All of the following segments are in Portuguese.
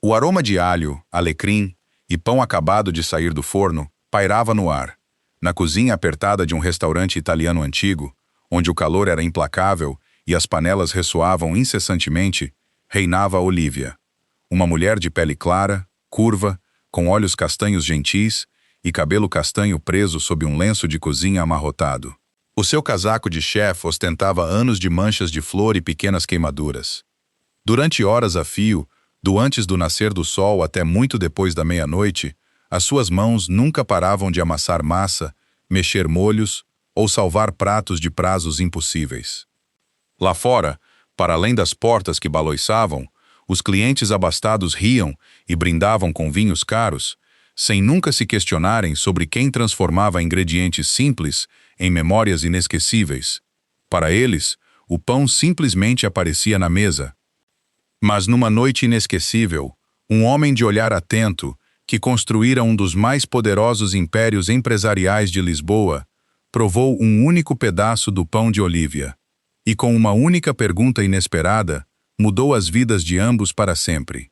O aroma de alho, alecrim e pão acabado de sair do forno pairava no ar. Na cozinha apertada de um restaurante italiano antigo, onde o calor era implacável e as panelas ressoavam incessantemente, reinava Olivia. Uma mulher de pele clara, curva, com olhos castanhos gentis e cabelo castanho preso sob um lenço de cozinha amarrotado. O seu casaco de chefe ostentava anos de manchas de flor e pequenas queimaduras. Durante horas a fio, do antes do nascer do sol até muito depois da meia-noite, as suas mãos nunca paravam de amassar massa, mexer molhos ou salvar pratos de prazos impossíveis. Lá fora, para além das portas que baloiçavam, os clientes abastados riam e brindavam com vinhos caros, sem nunca se questionarem sobre quem transformava ingredientes simples em memórias inesquecíveis. Para eles, o pão simplesmente aparecia na mesa. Mas numa noite inesquecível, um homem de olhar atento, que construíra um dos mais poderosos impérios empresariais de Lisboa, provou um único pedaço do pão de Olivia. E com uma única pergunta inesperada, mudou as vidas de ambos para sempre.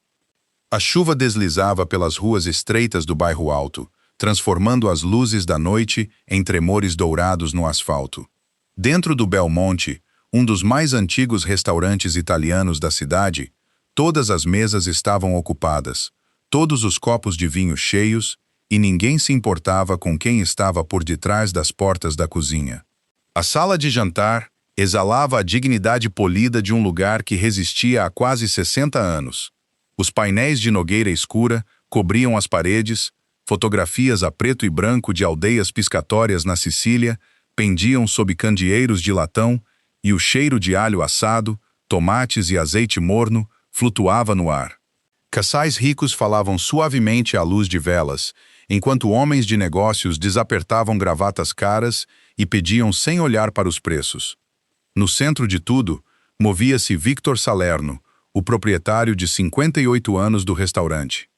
A chuva deslizava pelas ruas estreitas do bairro Alto, transformando as luzes da noite em tremores dourados no asfalto. Dentro do Belmonte, um dos mais antigos restaurantes italianos da cidade, todas as mesas estavam ocupadas, todos os copos de vinho cheios, e ninguém se importava com quem estava por detrás das portas da cozinha. A sala de jantar exalava a dignidade polida de um lugar que resistia há quase 60 anos. Os painéis de nogueira escura cobriam as paredes, fotografias a preto e branco de aldeias piscatórias na Sicília pendiam sob candeeiros de latão e o cheiro de alho assado, tomates e azeite morno flutuava no ar. Casais ricos falavam suavemente à luz de velas, enquanto homens de negócios desapertavam gravatas caras e pediam sem olhar para os preços. No centro de tudo, movia-se Victor Salerno, o proprietário de 58 anos do restaurante.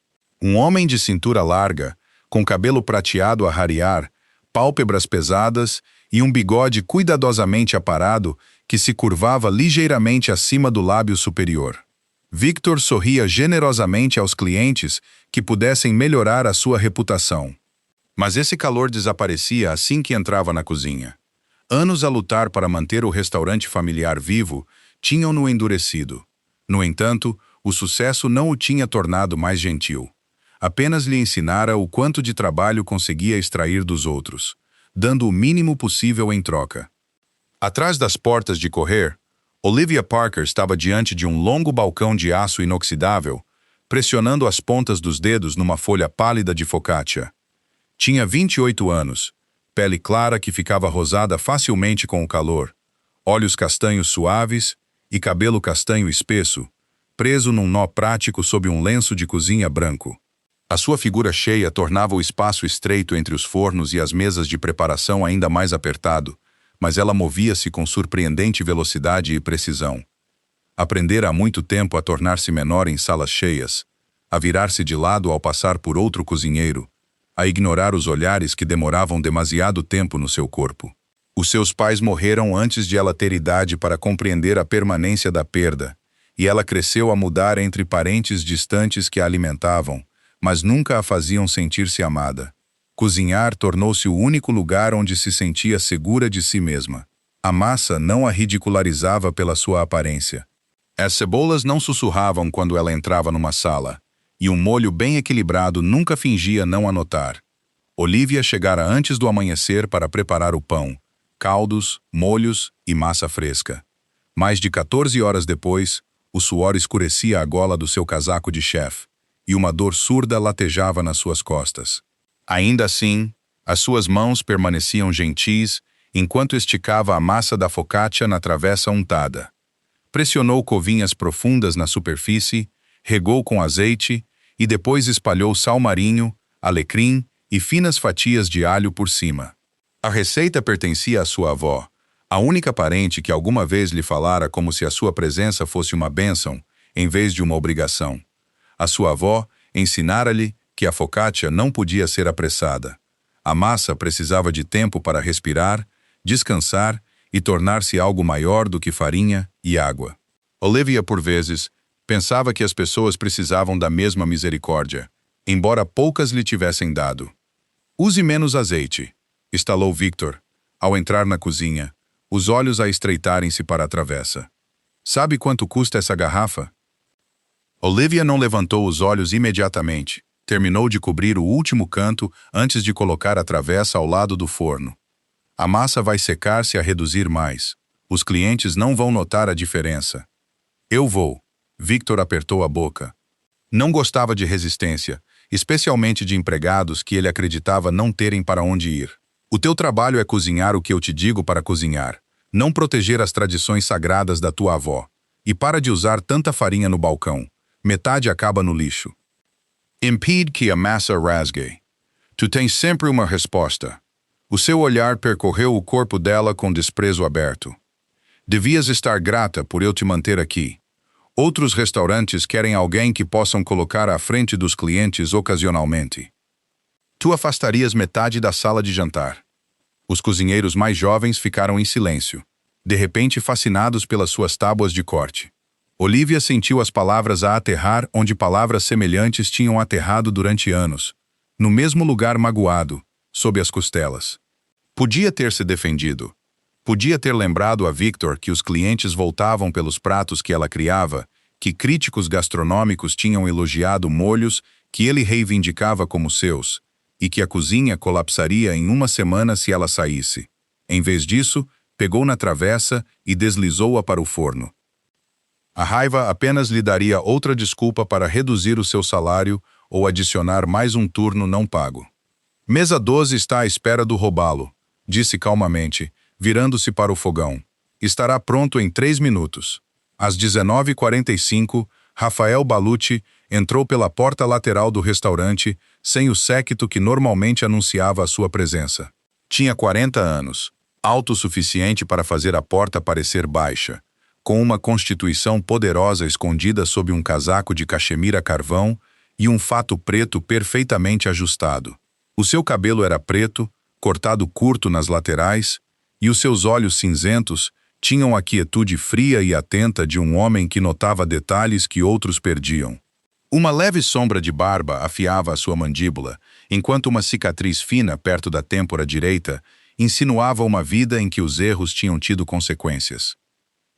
Um homem de cintura larga, com cabelo prateado a rarear, pálpebras pesadas e um bigode cuidadosamente aparado que se curvava ligeiramente acima do lábio superior. Victor sorria generosamente aos clientes que pudessem melhorar a sua reputação. Mas esse calor desaparecia assim que entrava na cozinha. Anos a lutar para manter o restaurante familiar vivo tinham-no endurecido. No entanto, o sucesso não o tinha tornado mais gentil. Apenas lhe ensinara o quanto de trabalho conseguia extrair dos outros, dando o mínimo possível em troca. Atrás das portas de correr, Olivia Parker estava diante de um longo balcão de aço inoxidável, pressionando as pontas dos dedos numa folha pálida de focaccia. Tinha 28 anos, pele clara que ficava rosada facilmente com o calor, olhos castanhos suaves e cabelo castanho espesso, preso num nó prático sob um lenço de cozinha branco. A sua figura cheia tornava o espaço estreito entre os fornos e as mesas de preparação ainda mais apertado, mas ela movia-se com surpreendente velocidade e precisão. Aprendera há muito tempo a tornar-se menor em salas cheias, a virar-se de lado ao passar por outro cozinheiro, a ignorar os olhares que demoravam demasiado tempo no seu corpo. Os seus pais morreram antes de ela ter idade para compreender a permanência da perda, e ela cresceu a mudar entre parentes distantes que a alimentavam, mas nunca a faziam sentir-se amada. Cozinhar tornou-se o único lugar onde se sentia segura de si mesma. A massa não a ridicularizava pela sua aparência. As cebolas não sussurravam quando ela entrava numa sala, e um molho bem equilibrado nunca fingia não a notar. Olivia chegara antes do amanhecer para preparar o pão, caldos, molhos e massa fresca. Mais de 14 horas depois, o suor escurecia a gola do seu casaco de chefe, e uma dor surda latejava nas suas costas. Ainda assim, as suas mãos permaneciam gentis enquanto esticava a massa da focaccia na travessa untada. Pressionou covinhas profundas na superfície, regou com azeite e depois espalhou sal marinho, alecrim e finas fatias de alho por cima. A receita pertencia à sua avó, a única parente que alguma vez lhe falara como se a sua presença fosse uma bênção, em vez de uma obrigação. A sua avó ensinara-lhe que a focaccia não podia ser apressada. A massa precisava de tempo para respirar, descansar e tornar-se algo maior do que farinha e água. Olivia, por vezes, Pensava que as pessoas precisavam da mesma misericórdia, embora poucas lhe tivessem dado. Use menos azeite, estalou Victor, ao entrar na cozinha, os olhos a estreitarem-se para a travessa. Sabe quanto custa essa garrafa? Olivia não levantou os olhos imediatamente. Terminou de cobrir o último canto antes de colocar a travessa ao lado do forno. A massa vai secar-se a reduzir mais. Os clientes não vão notar a diferença. Eu vou. Victor apertou a boca. Não gostava de resistência, especialmente de empregados que ele acreditava não terem para onde ir. O teu trabalho é cozinhar o que eu te digo para cozinhar, não proteger as tradições sagradas da tua avó. E para de usar tanta farinha no balcão. Metade acaba no lixo. Impede que a massa rasgue. Tu tens sempre uma resposta. O seu olhar percorreu o corpo dela com desprezo aberto. Devias estar grata por eu te manter aqui. Outros restaurantes querem alguém que possam colocar à frente dos clientes ocasionalmente. Tu afastarias metade da sala de jantar. Os cozinheiros mais jovens ficaram em silêncio, de repente fascinados pelas suas tábuas de corte. Olivia sentiu as palavras a aterrar onde palavras semelhantes tinham aterrado durante anos, no mesmo lugar magoado, sob as costelas. Podia ter se defendido. Podia ter lembrado a Victor que os clientes voltavam pelos pratos que ela criava, que críticos gastronômicos tinham elogiado molhos que ele reivindicava como seus, e que a cozinha colapsaria em uma semana se ela saísse. Em vez disso, pegou na travessa e deslizou-a para o forno. A raiva apenas lhe daria outra desculpa para reduzir o seu salário ou adicionar mais um turno não pago. Mesa 12 está à espera do robalo, disse calmamente, virando-se para o fogão. Estará pronto em 3 minutos. Às 19h45, Rafael Balucci entrou pela porta lateral do restaurante, sem o séquito que normalmente anunciava a sua presença. Tinha 40 anos, alto o suficiente para fazer a porta parecer baixa, com uma constituição poderosa escondida sob um casaco de cachemira a carvão e um fato preto perfeitamente ajustado. O seu cabelo era preto, cortado curto nas laterais, e os seus olhos cinzentos tinham a quietude fria e atenta de um homem que notava detalhes que outros perdiam. Uma leve sombra de barba afiava a sua mandíbula, enquanto uma cicatriz fina perto da têmpora direita insinuava uma vida em que os erros tinham tido consequências.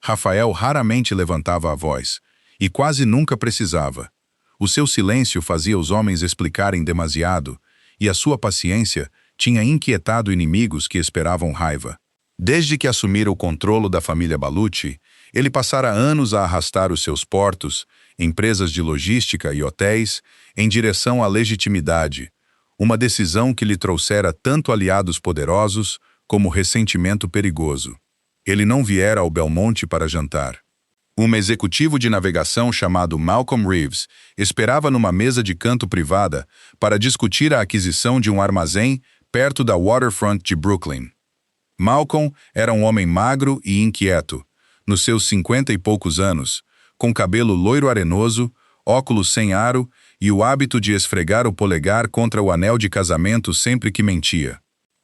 Rafael raramente levantava a voz, e quase nunca precisava. O seu silêncio fazia os homens explicarem demasiado, e a sua paciência tinha inquietado inimigos que esperavam raiva. Desde que assumira o controlo da família Balucci, ele passara anos a arrastar os seus portos, empresas de logística e hotéis, em direção à legitimidade, uma decisão que lhe trouxera tanto aliados poderosos como ressentimento perigoso. Ele não viera ao Belmonte para jantar. Um executivo de navegação chamado Malcolm Reeves esperava numa mesa de canto privada para discutir a aquisição de um armazém perto da waterfront de Brooklyn. Malcolm era um homem magro e inquieto, nos seus 50 e poucos anos, com cabelo loiro arenoso, óculos sem aro e o hábito de esfregar o polegar contra o anel de casamento sempre que mentia.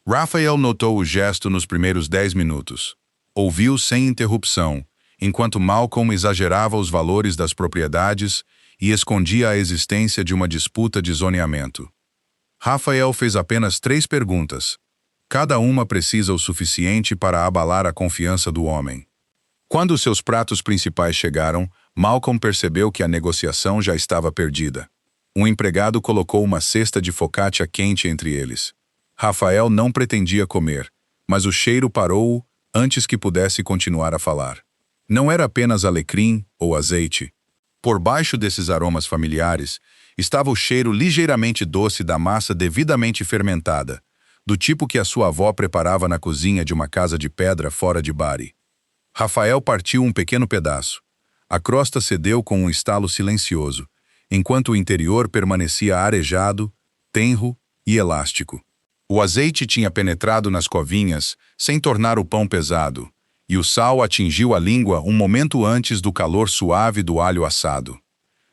Raphael notou o gesto nos primeiros 10 minutos. Ouviu sem interrupção, enquanto Malcolm exagerava os valores das propriedades e escondia a existência de uma disputa de zoneamento. Raphael fez apenas 3 perguntas. Cada uma precisa o suficiente para abalar a confiança do homem. Quando seus pratos principais chegaram, Malcolm percebeu que a negociação já estava perdida. Um empregado colocou uma cesta de focaccia quente entre eles. Rafael não pretendia comer, mas o cheiro parou-o antes que pudesse continuar a falar. Não era apenas alecrim ou azeite. Por baixo desses aromas familiares, estava o cheiro ligeiramente doce da massa devidamente fermentada, do tipo que a sua avó preparava na cozinha de uma casa de pedra fora de Bari. Rafael partiu um pequeno pedaço. A crosta cedeu com um estalo silencioso, enquanto o interior permanecia arejado, tenro e elástico. O azeite tinha penetrado nas covinhas, sem tornar o pão pesado, e o sal atingiu a língua um momento antes do calor suave do alho assado.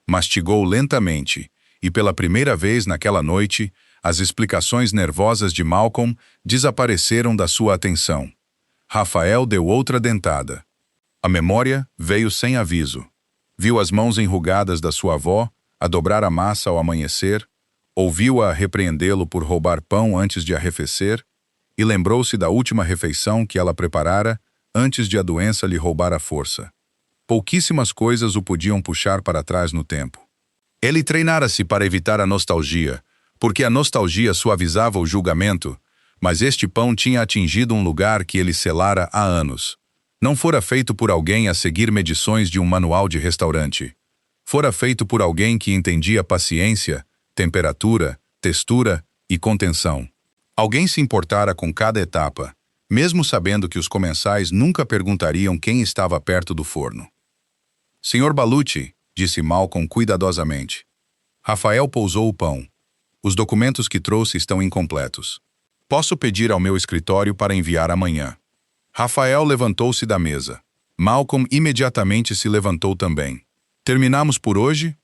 Mastigou lentamente, e pela primeira vez naquela noite, as explicações nervosas de Malcolm desapareceram da sua atenção. Rafael deu outra dentada. A memória veio sem aviso. Viu as mãos enrugadas da sua avó a dobrar a massa ao amanhecer, ouviu-a repreendê-lo por roubar pão antes de arrefecer e lembrou-se da última refeição que ela preparara antes de a doença lhe roubar a força. Pouquíssimas coisas o podiam puxar para trás no tempo. Ele treinara-se para evitar a nostalgia, porque a nostalgia suavizava o julgamento, mas este pão tinha atingido um lugar que ele selara há anos. Não fora feito por alguém a seguir medições de um manual de restaurante. Fora feito por alguém que entendia paciência, temperatura, textura e contenção. Alguém se importara com cada etapa, mesmo sabendo que os comensais nunca perguntariam quem estava perto do forno. Senhor Baluchi, disse Malcolm cuidadosamente. Rafael pousou o pão. Os documentos que trouxe estão incompletos. Posso pedir ao meu escritório para enviar amanhã. Rafael levantou-se da mesa. Malcolm imediatamente se levantou também. Terminamos por hoje?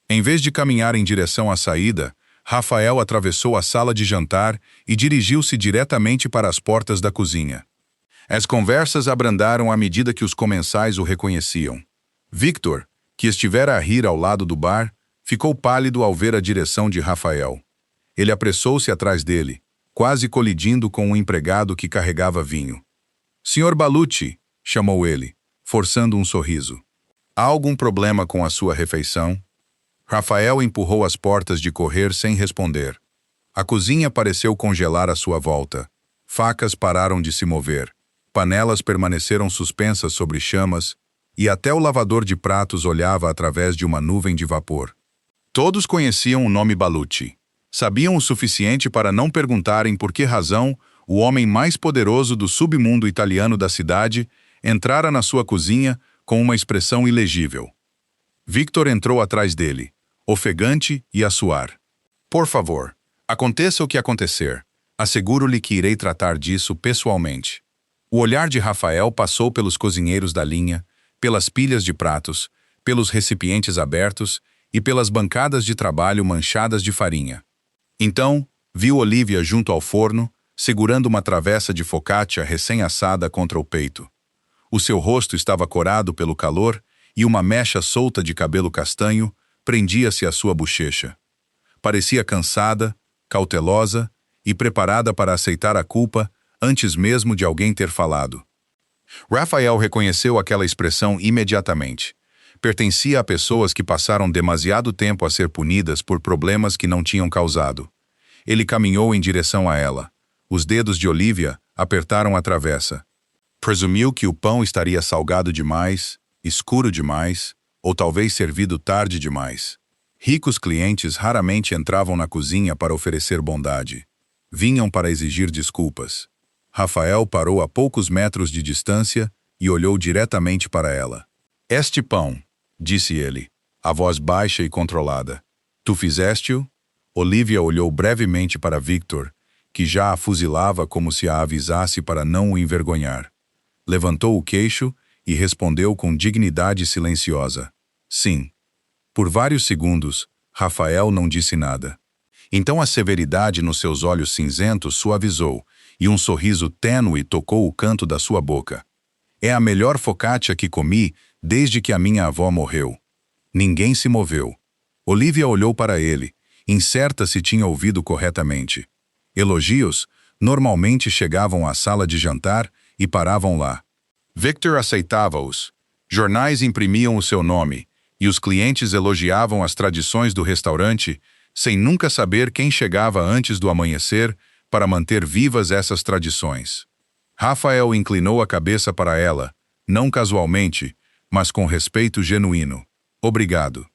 Em vez de caminhar em direção à saída, Rafael atravessou a sala de jantar e dirigiu-se diretamente para as portas da cozinha. As conversas abrandaram à medida que os comensais o reconheciam. Victor, que estivera a rir ao lado do bar, ficou pálido ao ver a direção de Rafael. Ele apressou-se atrás dele, quase colidindo com um empregado que carregava vinho. Senhor Baluchi, chamou ele, forçando um sorriso. Há algum problema com a sua refeição? Rafael empurrou as portas de correr sem responder. A cozinha pareceu congelar à sua volta. Facas pararam de se mover. Panelas permaneceram suspensas sobre chamas, e até o lavador de pratos olhava através de uma nuvem de vapor. Todos conheciam o nome Baluchi. Sabiam o suficiente para não perguntarem por que razão o homem mais poderoso do submundo italiano da cidade entrara na sua cozinha com uma expressão ilegível. Victor entrou atrás dele, ofegante e a suar. Por favor, aconteça o que acontecer, asseguro-lhe que irei tratar disso pessoalmente. O olhar de Rafael passou pelos cozinheiros da linha, pelas pilhas de pratos, pelos recipientes abertos e pelas bancadas de trabalho manchadas de farinha. Então, viu Olivia junto ao forno, segurando uma travessa de focaccia recém-assada contra o peito. O seu rosto estava corado pelo calor e uma mecha solta de cabelo castanho prendia-se à sua bochecha. Parecia cansada, cautelosa e preparada para aceitar a culpa antes mesmo de alguém ter falado. Rafael reconheceu aquela expressão imediatamente. Pertencia a pessoas que passaram demasiado tempo a ser punidas por problemas que não tinham causado. Ele caminhou em direção a ela. Os dedos de Olivia apertaram a travessa. Presumiu que o pão estaria salgado demais, escuro demais, ou talvez servido tarde demais. Ricos clientes raramente entravam na cozinha para oferecer bondade. Vinham para exigir desculpas. Rafael parou a poucos metros de distância e olhou diretamente para ela. Este pão, disse ele, a voz baixa e controlada. Tu fizeste-o? Olivia olhou brevemente para Victor, que já a fuzilava como se a avisasse para não o envergonhar. Levantou o queixo e respondeu com dignidade silenciosa. Sim. Por vários segundos, Rafael não disse nada. Então a severidade nos seus olhos cinzentos suavizou, e um sorriso tênue tocou o canto da sua boca. É a melhor focaccia que comi desde que a minha avó morreu. Ninguém se moveu. Olivia olhou para ele, incerta se tinha ouvido corretamente. Elogios normalmente chegavam à sala de jantar e paravam lá. Victor aceitava-os. Jornais imprimiam o seu nome, e os clientes elogiavam as tradições do restaurante, sem nunca saber quem chegava antes do amanhecer para manter vivas essas tradições. Rafael inclinou a cabeça para ela, não casualmente, mas com respeito genuíno. Obrigado.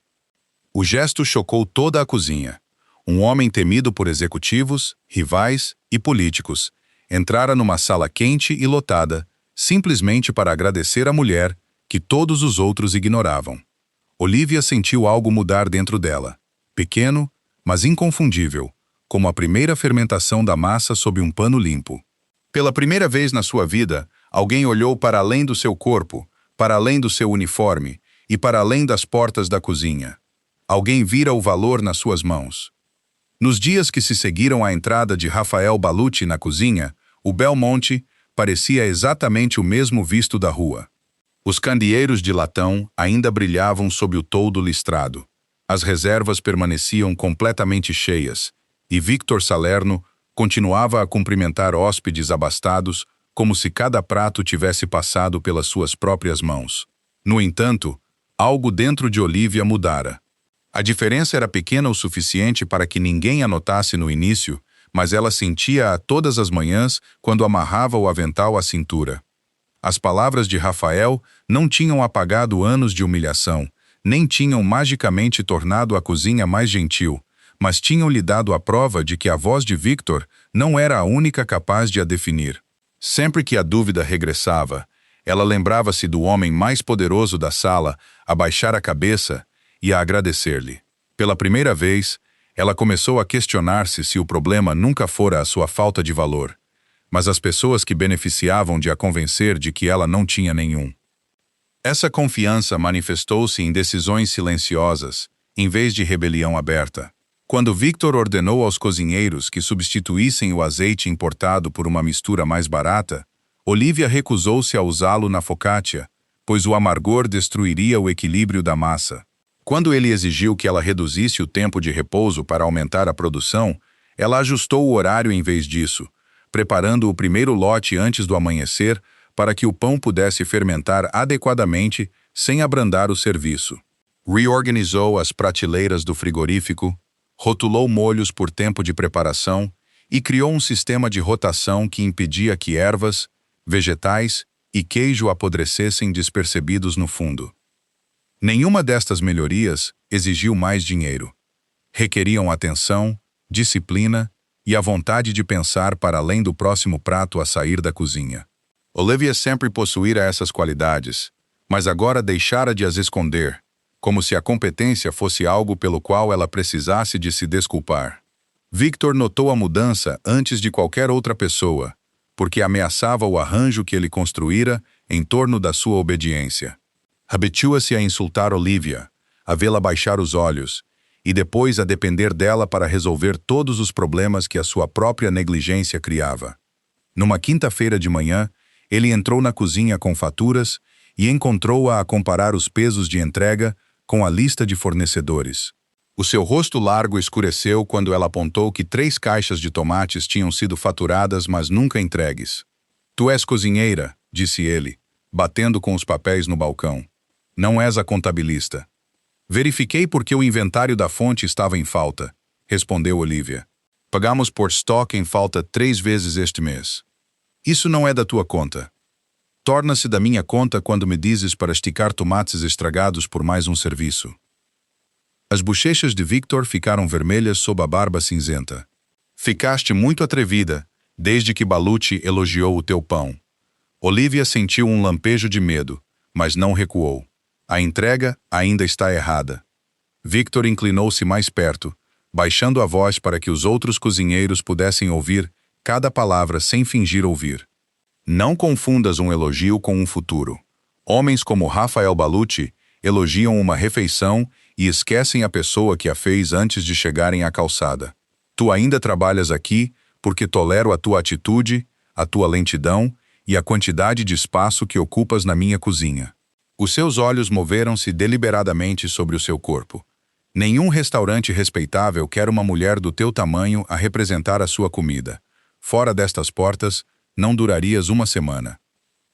O gesto chocou toda a cozinha. Um homem temido por executivos, rivais e políticos entrara numa sala quente e lotada, simplesmente para agradecer a mulher que todos os outros ignoravam. Olivia sentiu algo mudar dentro dela, pequeno, mas inconfundível, como a primeira fermentação da massa sob um pano limpo. Pela primeira vez na sua vida, alguém olhou para além do seu corpo, para além do seu uniforme e para além das portas da cozinha. Alguém vira o valor nas suas mãos. Nos dias que se seguiram à entrada de Rafael Baluchi na cozinha, o Belmonte parecia exatamente o mesmo visto da rua. Os candeeiros de latão ainda brilhavam sob o toldo listrado. As reservas permaneciam completamente cheias, e Victor Salerno continuava a cumprimentar hóspedes abastados como se cada prato tivesse passado pelas suas próprias mãos. No entanto, algo dentro de Olivia mudara. A diferença era pequena o suficiente para que ninguém a notasse no início, mas ela sentia-a todas as manhãs quando amarrava o avental à cintura. As palavras de Rafael não tinham apagado anos de humilhação, nem tinham magicamente tornado a cozinha mais gentil, mas tinham lhe dado a prova de que a voz de Victor não era a única capaz de a definir. Sempre que a dúvida regressava, ela lembrava-se do homem mais poderoso da sala a baixar a cabeça e a agradecer-lhe. Pela primeira vez, ela começou a questionar-se se o problema nunca fora a sua falta de valor, mas as pessoas que beneficiavam de a convencer de que ela não tinha nenhum. Essa confiança manifestou-se em decisões silenciosas, em vez de rebelião aberta. Quando Victor ordenou aos cozinheiros que substituíssem o azeite importado por uma mistura mais barata, Olivia recusou-se a usá-lo na focaccia, pois o amargor destruiria o equilíbrio da massa. Quando ele exigiu que ela reduzisse o tempo de repouso para aumentar a produção, ela ajustou o horário em vez disso, preparando o primeiro lote antes do amanhecer para que o pão pudesse fermentar adequadamente sem abrandar o serviço. Reorganizou as prateleiras do frigorífico, rotulou molhos por tempo de preparação e criou um sistema de rotação que impedia que ervas, vegetais e queijo apodrecessem despercebidos no fundo. Nenhuma destas melhorias exigiu mais dinheiro. Requeriam atenção, disciplina e a vontade de pensar para além do próximo prato a sair da cozinha. Olivia sempre possuíra essas qualidades, mas agora deixara de as esconder, como se a competência fosse algo pelo qual ela precisasse de se desculpar. Victor notou a mudança antes de qualquer outra pessoa, porque ameaçava o arranjo que ele construíra em torno da sua obediência. Habitua-se a insultar Olivia, a vê-la baixar os olhos, e depois a depender dela para resolver todos os problemas que a sua própria negligência criava. Numa quinta-feira de manhã, ele entrou na cozinha com faturas e encontrou-a a comparar os pesos de entrega com a lista de fornecedores. O seu rosto largo escureceu quando ela apontou que 3 caixas de tomates tinham sido faturadas, mas nunca entregues. Tu és cozinheira, disse ele, batendo com os papéis no balcão. Não és a contabilista. Verifiquei porque o inventário da fonte estava em falta, respondeu Olivia. Pagamos por estoque em falta 3 vezes este mês. Isso não é da tua conta. Torna-se da minha conta quando me dizes para esticar tomates estragados por mais um serviço. As bochechas de Victor ficaram vermelhas sob a barba cinzenta. Ficaste muito atrevida, desde que Baluchi elogiou o teu pão. Olivia sentiu um lampejo de medo, mas não recuou. A entrega ainda está errada. Victor inclinou-se mais perto, baixando a voz para que os outros cozinheiros pudessem ouvir cada palavra sem fingir ouvir. Não confundas um elogio com um futuro. Homens como Rafael Baluchi elogiam uma refeição e esquecem a pessoa que a fez antes de chegarem à calçada. Tu ainda trabalhas aqui porque tolero a tua atitude, a tua lentidão e a quantidade de espaço que ocupas na minha cozinha. Os seus olhos moveram-se deliberadamente sobre o seu corpo. Nenhum restaurante respeitável quer uma mulher do teu tamanho a representar a sua comida. Fora destas portas, não durarias uma semana.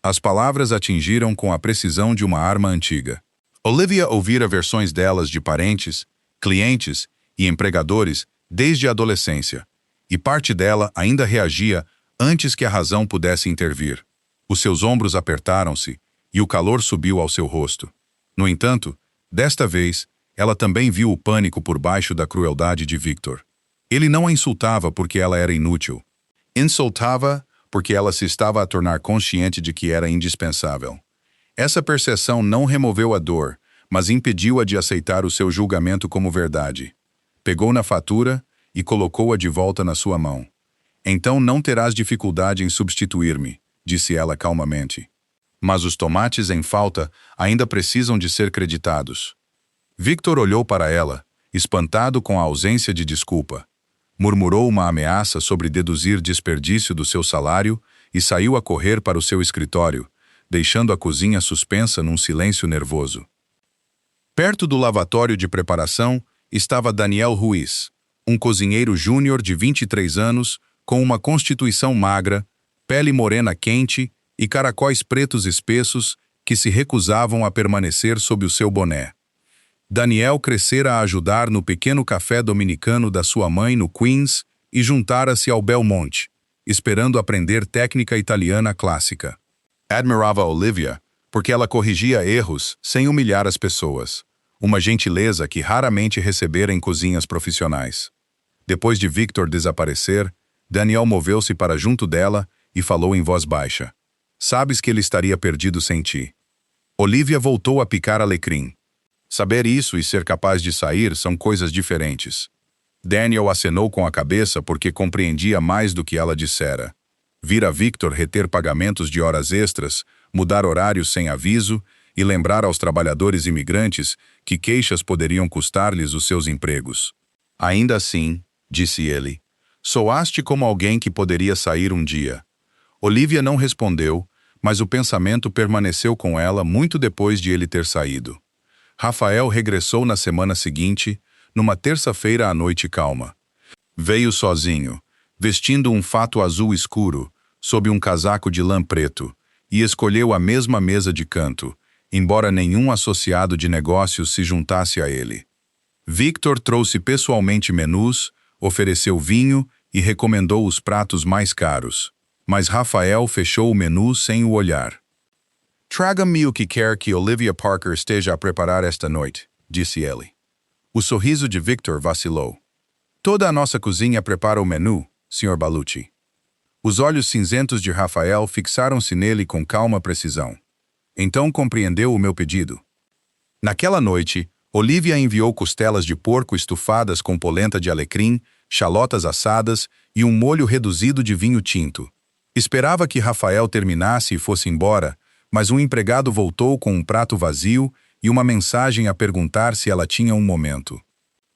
As palavras atingiram com a precisão de uma arma antiga. Olivia ouvira versões delas de parentes, clientes e empregadores desde a adolescência, e parte dela ainda reagia antes que a razão pudesse intervir. Os seus ombros apertaram-se e o calor subiu ao seu rosto. No entanto, desta vez, ela também viu o pânico por baixo da crueldade de Victor. Ele não a insultava porque ela era inútil. Insultava porque ela se estava a tornar consciente de que era indispensável. Essa percepção não removeu a dor, mas impediu-a de aceitar o seu julgamento como verdade. Pegou na fatura e colocou-a de volta na sua mão. Então não terás dificuldade em substituir-me, disse ela calmamente. Mas os tomates em falta ainda precisam de ser creditados. Victor olhou para ela, espantado com a ausência de desculpa. Murmurou uma ameaça sobre deduzir desperdício do seu salário e saiu a correr para o seu escritório, deixando a cozinha suspensa num silêncio nervoso. Perto do lavatório de preparação estava Daniel Ruiz, um cozinheiro júnior de 23 anos, com uma constituição magra, pele morena quente e caracóis pretos espessos que se recusavam a permanecer sob o seu boné. Daniel crescera a ajudar no pequeno café dominicano da sua mãe no Queens e juntara-se ao Belmonte, esperando aprender técnica italiana clássica. Admirava Olivia porque ela corrigia erros sem humilhar as pessoas, uma gentileza que raramente recebera em cozinhas profissionais. Depois de Victor desaparecer, Daniel moveu-se para junto dela e falou em voz baixa. Sabes que ele estaria perdido sem ti. Olivia voltou a picar alecrim. Saber isso e ser capaz de sair são coisas diferentes. Daniel acenou com a cabeça porque compreendia mais do que ela dissera. Vira Victor reter pagamentos de horas extras, mudar horários sem aviso e lembrar aos trabalhadores imigrantes que queixas poderiam custar-lhes os seus empregos. Ainda assim, disse ele, soaste como alguém que poderia sair um dia. Olivia não respondeu, mas o pensamento permaneceu com ela muito depois de ele ter saído. Rafael regressou na semana seguinte, numa terça-feira à noite calma. Veio sozinho, vestindo um fato azul escuro, sob um casaco de lã preto, e escolheu a mesma mesa de canto, embora nenhum associado de negócios se juntasse a ele. Victor trouxe pessoalmente menus, ofereceu vinho e recomendou os pratos mais caros, mas Rafael fechou o menu sem o olhar. Traga-me o que quer que Olivia Parker esteja a preparar esta noite, disse ele. O sorriso de Victor vacilou. Toda a nossa cozinha prepara o menu, Sr. Balucci. Os olhos cinzentos de Rafael fixaram-se nele com calma precisão. Então compreendeu o meu pedido. Naquela noite, Olivia enviou costelas de porco estufadas com polenta de alecrim, chalotas assadas e um molho reduzido de vinho tinto. Esperava que Rafael terminasse e fosse embora, mas um empregado voltou com um prato vazio e uma mensagem a perguntar se ela tinha um momento.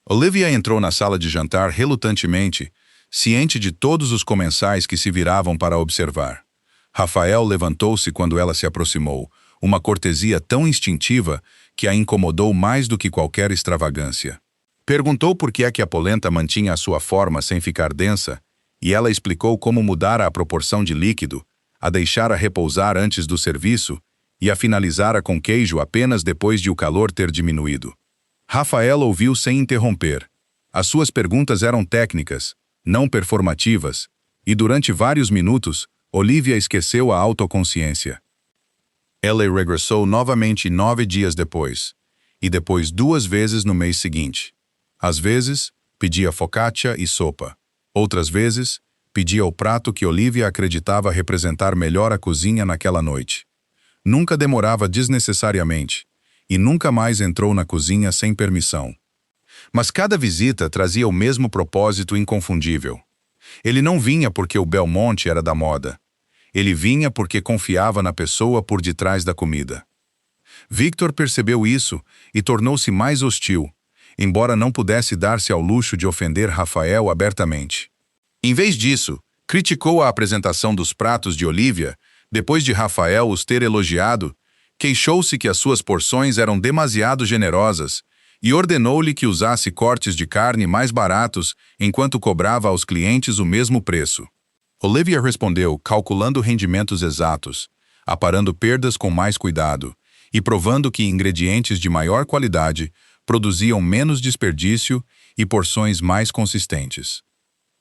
Olivia entrou na sala de jantar relutantemente, ciente de todos os comensais que se viravam para observar. Rafael levantou-se quando ela se aproximou, uma cortesia tão instintiva que a incomodou mais do que qualquer extravagância. Perguntou por que é que a polenta mantinha a sua forma sem ficar densa, e ela explicou como mudar a proporção de líquido, a deixar a repousar antes do serviço e a finalizar com queijo apenas depois de o calor ter diminuído. Rafael ouviu sem interromper. As suas perguntas eram técnicas, não performativas, e durante vários minutos, Olivia esqueceu a autoconsciência. Ela regressou novamente 9 dias depois, e depois 2 vezes no mês seguinte. Às vezes, pedia focaccia e sopa. Outras vezes, pedia o prato que Olivia acreditava representar melhor a cozinha naquela noite. Nunca demorava desnecessariamente, e nunca mais entrou na cozinha sem permissão. Mas cada visita trazia o mesmo propósito inconfundível. Ele não vinha porque o Belmonte era da moda. Ele vinha porque confiava na pessoa por detrás da comida. Victor percebeu isso e tornou-se mais hostil, embora não pudesse dar-se ao luxo de ofender Rafael abertamente. Em vez disso, criticou a apresentação dos pratos de Olivia, depois de Rafael os ter elogiado, queixou-se que as suas porções eram demasiado generosas e ordenou-lhe que usasse cortes de carne mais baratos enquanto cobrava aos clientes o mesmo preço. Olivia respondeu calculando rendimentos exatos, aparando perdas com mais cuidado e provando que ingredientes de maior qualidade produziam menos desperdício e porções mais consistentes.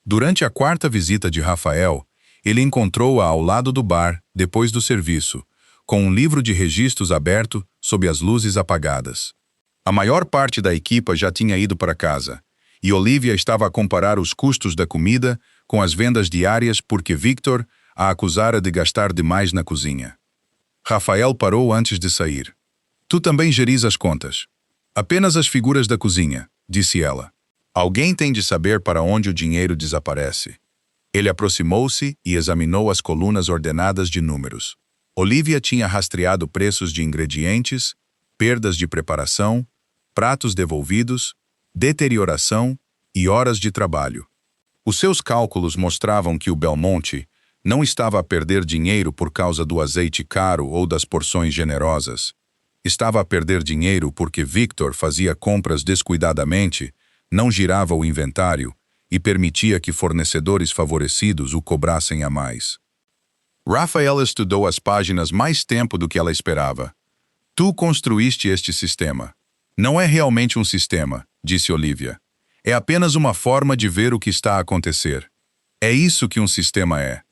Durante a 4ª visita de Rafael, ele encontrou-a ao lado do bar, depois do serviço, com um livro de registros aberto sob as luzes apagadas. A maior parte da equipa já tinha ido para casa, e Olivia estava a comparar os custos da comida com as vendas diárias porque Victor a acusara de gastar demais na cozinha. Rafael parou antes de sair. Tu também geris as contas. Apenas as figuras da cozinha, disse ela. Alguém tem de saber para onde o dinheiro desaparece. Ele aproximou-se e examinou as colunas ordenadas de números. Olivia tinha rastreado preços de ingredientes, perdas de preparação, pratos devolvidos, deterioração e horas de trabalho. Os seus cálculos mostravam que o Belmonte Não estava a perder dinheiro por causa do azeite caro ou das porções generosas. Estava a perder dinheiro porque Victor fazia compras descuidadamente, não girava o inventário e permitia que fornecedores favorecidos o cobrassem a mais. Rafael estudou as páginas mais tempo do que ela esperava. Tu construíste este sistema. Não é realmente um sistema, disse Olivia. É apenas uma forma de ver o que está a acontecer. É isso que um sistema é.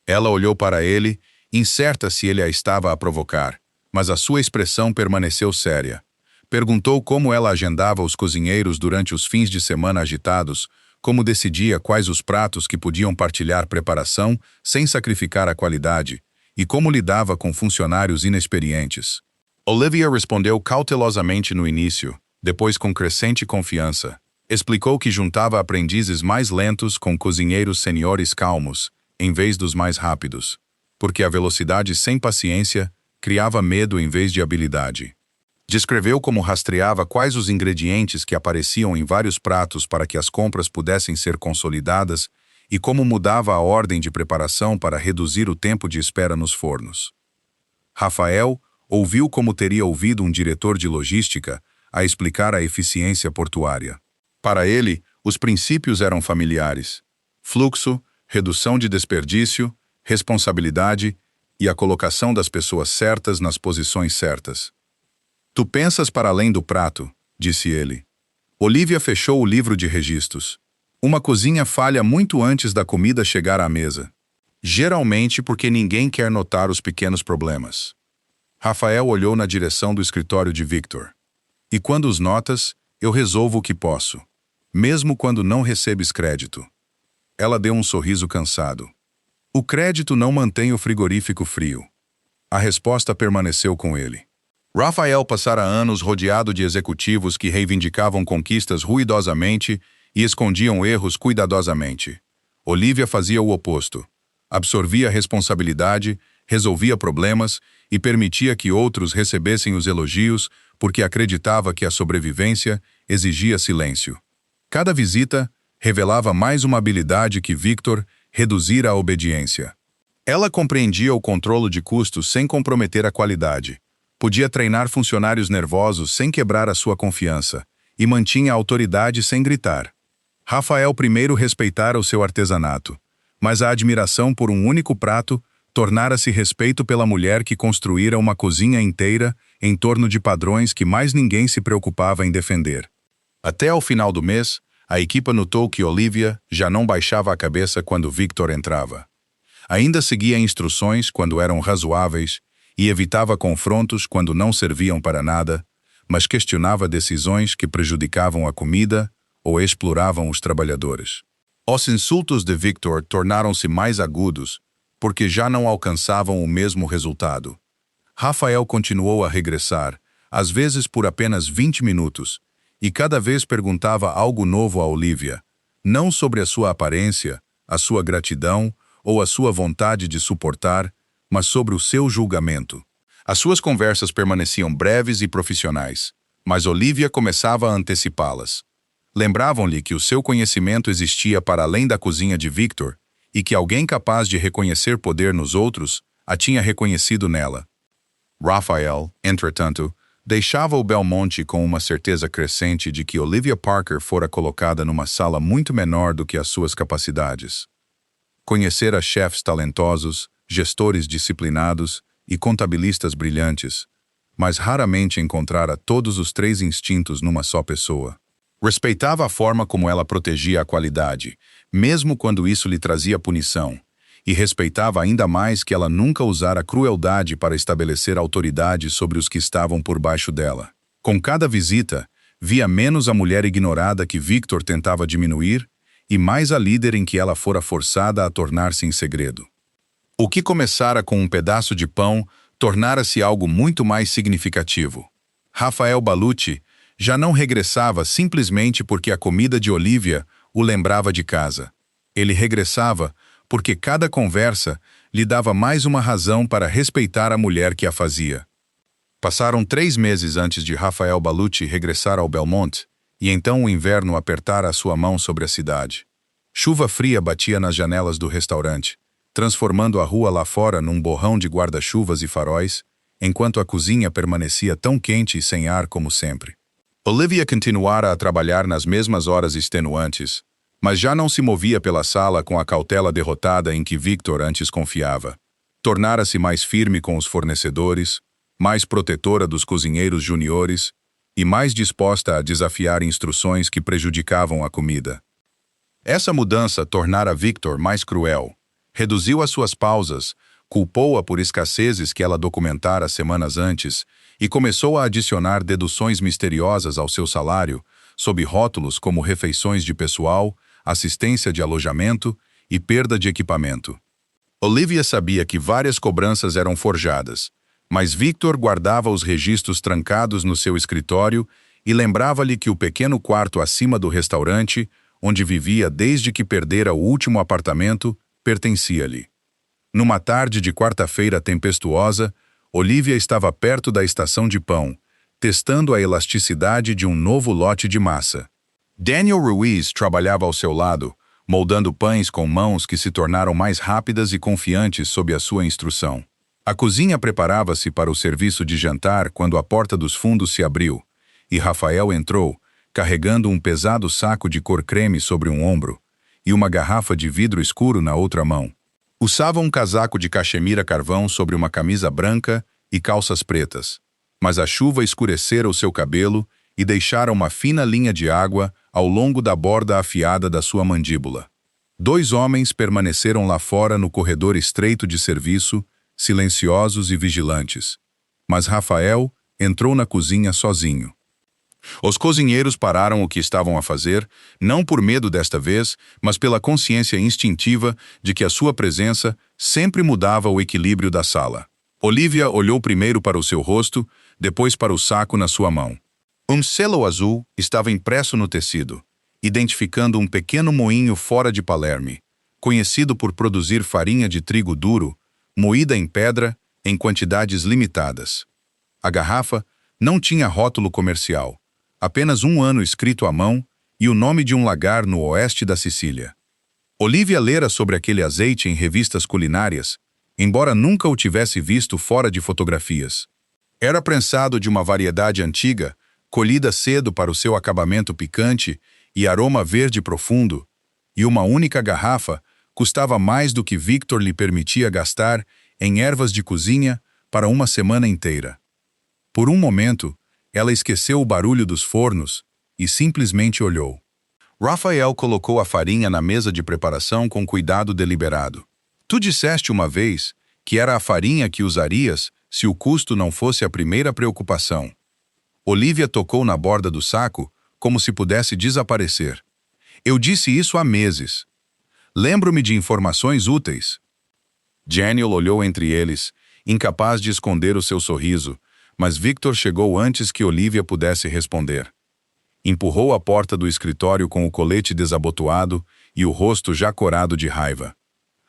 Ela olhou para ele, incerta se ele a estava a provocar, mas a sua expressão permaneceu séria. Perguntou como ela agendava os cozinheiros durante os fins de semana agitados, como decidia quais os pratos que podiam partilhar preparação sem sacrificar a qualidade, e como lidava com funcionários inexperientes. Olivia respondeu cautelosamente no início, depois com crescente confiança. Explicou que juntava aprendizes mais lentos com cozinheiros seniores calmos, em vez dos mais rápidos, porque a velocidade sem paciência criava medo em vez de habilidade. Descreveu como rastreava quais os ingredientes que apareciam em vários pratos para que as compras pudessem ser consolidadas e como mudava a ordem de preparação para reduzir o tempo de espera nos fornos. Rafael ouviu como teria ouvido um diretor de logística a explicar a eficiência portuária. Para ele, os princípios eram familiares: fluxo, redução de desperdício, responsabilidade e a colocação das pessoas certas nas posições certas. Tu pensas para além do prato, disse ele. Olivia fechou o livro de registros. Uma cozinha falha muito antes da comida chegar à mesa. Geralmente porque ninguém quer notar os pequenos problemas. Rafael olhou na direção do escritório de Victor. E quando os notas, eu resolvo o que posso, mesmo quando não recebes crédito. Ela deu um sorriso cansado. O crédito não mantém o frigorífico frio. A resposta permaneceu com ele. Rafael passara anos rodeado de executivos que reivindicavam conquistas ruidosamente e escondiam erros cuidadosamente. Olivia fazia o oposto. Absorvia responsabilidade, resolvia problemas e permitia que outros recebessem os elogios porque acreditava que a sobrevivência exigia silêncio. Cada visita revelava mais uma habilidade que Victor reduzira a obediência. Ela compreendia o controle de custos sem comprometer a qualidade. Podia treinar funcionários nervosos sem quebrar a sua confiança e mantinha a autoridade sem gritar. Rafael primeiro respeitara o seu artesanato, mas a admiração por um único prato tornara-se respeito pela mulher que construíra uma cozinha inteira em torno de padrões que mais ninguém se preocupava em defender. Até ao final do mês, a equipa notou que Olivia já não baixava a cabeça quando Victor entrava. Ainda seguia instruções quando eram razoáveis e evitava confrontos quando não serviam para nada, mas questionava decisões que prejudicavam a comida ou exploravam os trabalhadores. Os insultos de Victor tornaram-se mais agudos porque já não alcançavam o mesmo resultado. Rafael continuou a regressar, às vezes por apenas 20 minutos, e cada vez perguntava algo novo a Olivia, não sobre a sua aparência, a sua gratidão ou a sua vontade de suportar, mas sobre o seu julgamento. As suas conversas permaneciam breves e profissionais, mas Olivia começava a antecipá-las. Lembravam-lhe que o seu conhecimento existia para além da cozinha de Victor e que alguém capaz de reconhecer poder nos outros a tinha reconhecido nela. Rafael, entretanto, deixava o Belmonte com uma certeza crescente de que Olivia Parker fora colocada numa sala muito menor do que as suas capacidades. Conhecera chefes talentosos, gestores disciplinados e contabilistas brilhantes, mas raramente encontrara todos os três instintos numa só pessoa. Respeitava a forma como ela protegia a qualidade, mesmo quando isso lhe trazia punição, e respeitava ainda mais que ela nunca usara crueldade para estabelecer autoridade sobre os que estavam por baixo dela. Com cada visita, via menos a mulher ignorada que Victor tentava diminuir e mais a líder em que ela fora forçada a tornar-se em segredo. O que começara com um pedaço de pão tornara-se algo muito mais significativo. Rafael Balucci já não regressava simplesmente porque a comida de Olivia o lembrava de casa. Ele regressava porque cada conversa lhe dava mais uma razão para respeitar a mulher que a fazia. Passaram 3 meses antes de Rafael Balucci regressar ao Belmont, e então o inverno apertara a sua mão sobre a cidade. Chuva fria batia nas janelas do restaurante, transformando a rua lá fora num borrão de guarda-chuvas e faróis, enquanto a cozinha permanecia tão quente e sem ar como sempre. Olivia continuara a trabalhar nas mesmas horas extenuantes, mas já não se movia pela sala com a cautela derrotada em que Victor antes confiava. Tornara-se mais firme com os fornecedores, mais protetora dos cozinheiros juniores e mais disposta a desafiar instruções que prejudicavam a comida. Essa mudança tornara Victor mais cruel. Reduziu as suas pausas, culpou-a por escassezes que ela documentara semanas antes e começou a adicionar deduções misteriosas ao seu salário, sob rótulos como refeições de pessoal, assistência de alojamento e perda de equipamento. Olivia sabia que várias cobranças eram forjadas, mas Victor guardava os registros trancados no seu escritório e lembrava-lhe que o pequeno quarto acima do restaurante, onde vivia desde que perdera o último apartamento, pertencia-lhe. Numa tarde de quarta-feira tempestuosa, Olivia estava perto da estação de pão, testando a elasticidade de um novo lote de massa. Daniel Ruiz trabalhava ao seu lado, moldando pães com mãos que se tornaram mais rápidas e confiantes sob a sua instrução. A cozinha preparava-se para o serviço de jantar quando a porta dos fundos se abriu, e Rafael entrou, carregando um pesado saco de cor creme sobre um ombro e uma garrafa de vidro escuro na outra mão. Usava um casaco de cachemira carvão sobre uma camisa branca e calças pretas, mas a chuva escurecera o seu cabelo e deixara uma fina linha de água ao longo da borda afiada da sua mandíbula. 2 homens permaneceram lá fora no corredor estreito de serviço, silenciosos e vigilantes. Mas Rafael entrou na cozinha sozinho. Os cozinheiros pararam o que estavam a fazer, não por medo desta vez, mas pela consciência instintiva de que a sua presença sempre mudava o equilíbrio da sala. Olivia olhou primeiro para o seu rosto, depois para o saco na sua mão. Um selo azul estava impresso no tecido, identificando um pequeno moinho fora de Palerme, conhecido por produzir farinha de trigo duro, moída em pedra, em quantidades limitadas. A garrafa não tinha rótulo comercial, apenas um ano escrito à mão e o nome de um lagar no oeste da Sicília. Olivia lera sobre aquele azeite em revistas culinárias, embora nunca o tivesse visto fora de fotografias. Era prensado de uma variedade antiga, colhida cedo para o seu acabamento picante e aroma verde profundo, e uma única garrafa custava mais do que Victor lhe permitia gastar em ervas de cozinha para uma semana inteira. Por um momento, ela esqueceu o barulho dos fornos e simplesmente olhou. Rafael colocou a farinha na mesa de preparação com cuidado deliberado. Tu disseste uma vez que era a farinha que usarias se o custo não fosse a primeira preocupação. Olivia tocou na borda do saco como se pudesse desaparecer. Eu disse isso há meses. Lembro-me de informações úteis. Daniel olhou entre eles, incapaz de esconder o seu sorriso, mas Victor chegou antes que Olivia pudesse responder. Empurrou a porta do escritório com o colete desabotoado e o rosto já corado de raiva.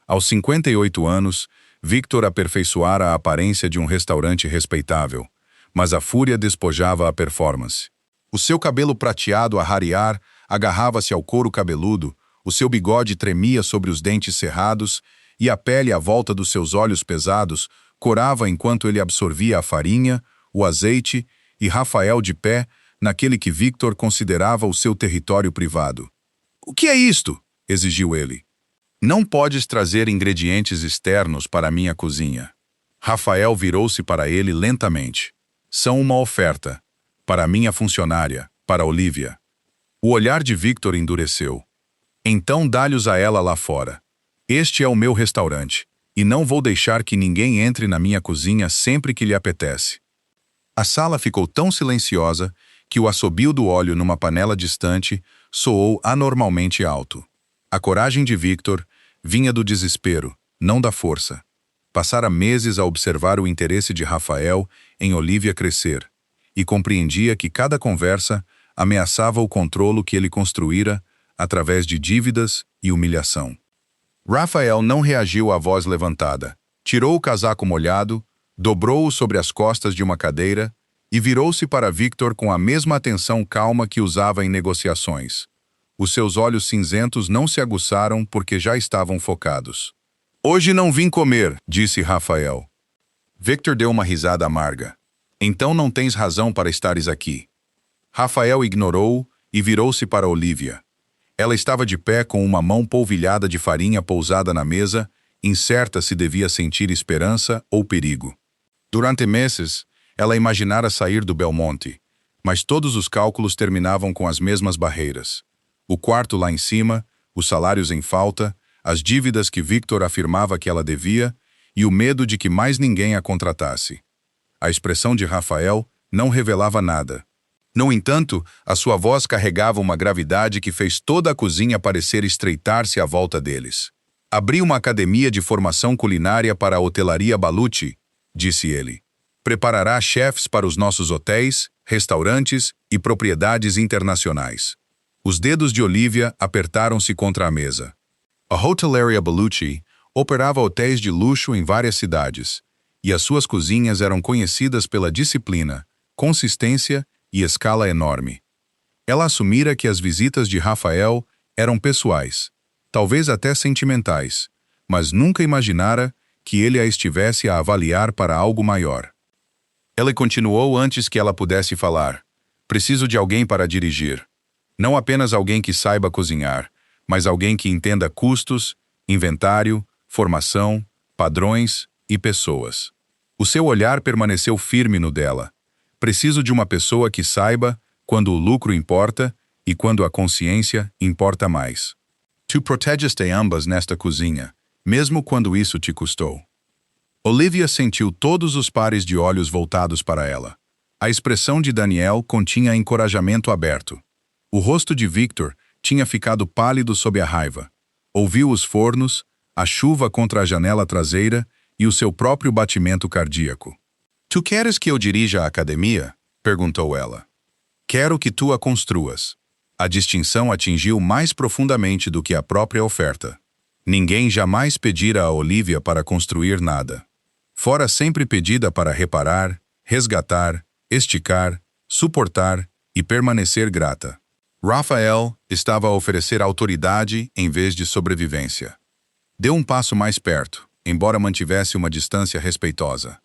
Aos 58 anos, Victor aperfeiçoara a aparência de um restaurante respeitável, mas a fúria despojava a performance. O seu cabelo prateado a rarear agarrava-se ao couro cabeludo, o seu bigode tremia sobre os dentes cerrados e a pele à volta dos seus olhos pesados corava enquanto ele absorvia a farinha, o azeite e Rafael de pé naquele que Victor considerava o seu território privado. O que é isto? Exigiu ele. Não podes trazer ingredientes externos para a minha cozinha. Rafael virou-se para ele lentamente. São uma oferta. Para minha funcionária, para Olivia. O olhar de Victor endureceu. Então dá-lhes a ela lá fora. Este é o meu restaurante, e não vou deixar que ninguém entre na minha cozinha sempre que lhe apetece. A sala ficou tão silenciosa que o assobio do óleo numa panela distante soou anormalmente alto. A coragem de Victor vinha do desespero, não da força. Passara meses a observar o interesse de Rafael em Olivia crescer, e compreendia que cada conversa ameaçava o controlo que ele construíra através de dívidas e humilhação. Rafael não reagiu à voz levantada. Tirou o casaco molhado, dobrou-o sobre as costas de uma cadeira e virou-se para Victor com a mesma atenção calma que usava em negociações. Os seus olhos cinzentos não se aguçaram porque já estavam focados. Hoje não vim comer, disse Rafael. Victor deu uma risada amarga. Então não tens razão para estares aqui. Rafael ignorou-o e virou-se para Olivia. Ela estava de pé com uma mão polvilhada de farinha pousada na mesa, incerta se devia sentir esperança ou perigo. Durante meses, ela imaginara sair do Belmonte, mas todos os cálculos terminavam com as mesmas barreiras. O quarto lá em cima, os salários em falta, as dívidas que Victor afirmava que ela devia e o medo de que mais ninguém a contratasse. A expressão de Rafael não revelava nada. No entanto, a sua voz carregava uma gravidade que fez toda a cozinha parecer estreitar-se à volta deles. Abri uma academia de formação culinária para a hotelaria Baluchi, disse ele. Preparará chefes para os nossos hotéis, restaurantes e propriedades internacionais. Os dedos de Olivia apertaram-se contra a mesa. A Hotelaria Baluchi operava hotéis de luxo em várias cidades, e as suas cozinhas eram conhecidas pela disciplina, consistência e escala enorme. Ela assumira que as visitas de Rafael eram pessoais, talvez até sentimentais, mas nunca imaginara que ele a estivesse a avaliar para algo maior. Ele continuou antes que ela pudesse falar. Preciso de alguém para dirigir. Não apenas alguém que saiba cozinhar, mas alguém que entenda custos, inventário, formação, padrões e pessoas. O seu olhar permaneceu firme no dela. Preciso de uma pessoa que saiba quando o lucro importa e quando a consciência importa mais. Tu proteges-te ambas nesta cozinha, mesmo quando isso te custou. Olivia sentiu todos os pares de olhos voltados para ela. A expressão de Daniel continha encorajamento aberto. O rosto de Victor tinha ficado pálido sob a raiva. Ouviu os fornos, a chuva contra a janela traseira e o seu próprio batimento cardíaco. Tu queres que eu dirija a academia? Perguntou ela. Quero que tu a construas. A distinção atingiu mais profundamente do que a própria oferta. Ninguém jamais pedira a Olivia para construir nada. Fora sempre pedida para reparar, resgatar, esticar, suportar e permanecer grata. Rafael estava a oferecer autoridade em vez de sobrevivência. Deu um passo mais perto, embora mantivesse uma distância respeitosa.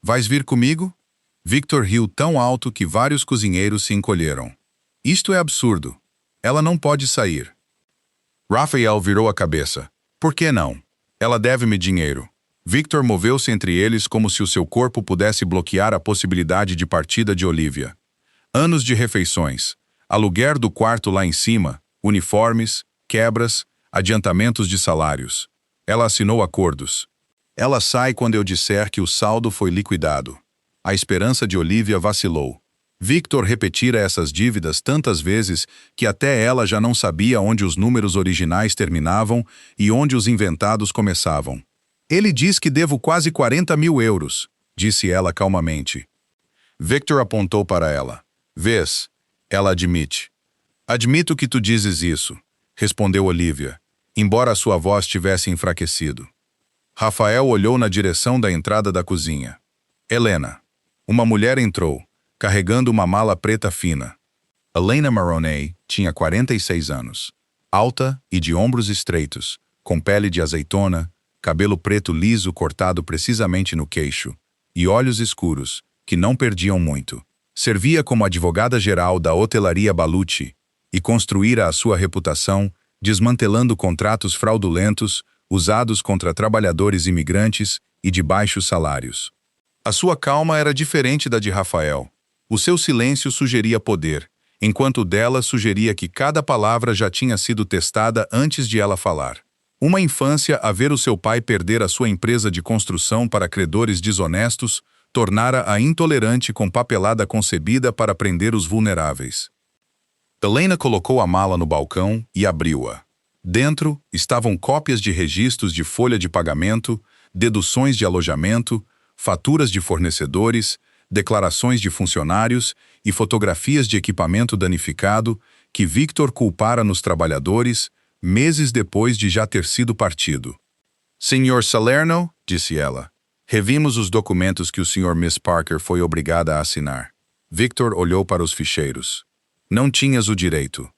Vais vir comigo? Victor riu tão alto que vários cozinheiros se encolheram. Isto é absurdo. Ela não pode sair. Rafael virou a cabeça. Por que não? Ela deve-me dinheiro. Victor moveu-se entre eles como se o seu corpo pudesse bloquear a possibilidade de partida de Olivia. Anos de refeições, aluguer do quarto lá em cima, uniformes, quebras, adiantamentos de salários. Ela assinou acordos. Ela sai quando eu disser que o saldo foi liquidado. A esperança de Olivia vacilou. Victor repetira essas dívidas tantas vezes que até ela já não sabia onde os números originais terminavam e onde os inventados começavam. Ele diz que devo quase 40 mil euros, disse ela calmamente. Victor apontou para ela. Vês? Ela admite. Admito que tu dizes isso, respondeu Olivia, embora sua voz tivesse enfraquecido. Rafael olhou na direção da entrada da cozinha. Helena. Uma mulher entrou, carregando uma mala preta fina. Helena Maroney tinha 46 anos, alta e de ombros estreitos, com pele de azeitona, cabelo preto liso cortado precisamente no queixo, e olhos escuros, que não perdiam muito. Servia como advogada-geral da hotelaria Baluchi e construíra a sua reputação desmantelando contratos fraudulentos usados contra trabalhadores imigrantes e de baixos salários. A sua calma era diferente da de Rafael. O seu silêncio sugeria poder, enquanto o dela sugeria que cada palavra já tinha sido testada antes de ela falar. Uma infância a ver o seu pai perder a sua empresa de construção para credores desonestos tornara-a intolerante com papelada concebida para prender os vulneráveis. Helena colocou a mala no balcão e abriu-a. Dentro estavam cópias de registros de folha de pagamento, deduções de alojamento, faturas de fornecedores, declarações de funcionários e fotografias de equipamento danificado que Victor culpara nos trabalhadores meses depois de já ter sido partido. Sr. Salerno, disse ela, revimos os documentos que o Sr. Miss Parker foi obrigada a assinar. Victor olhou para os ficheiros. Não tinhas o direito.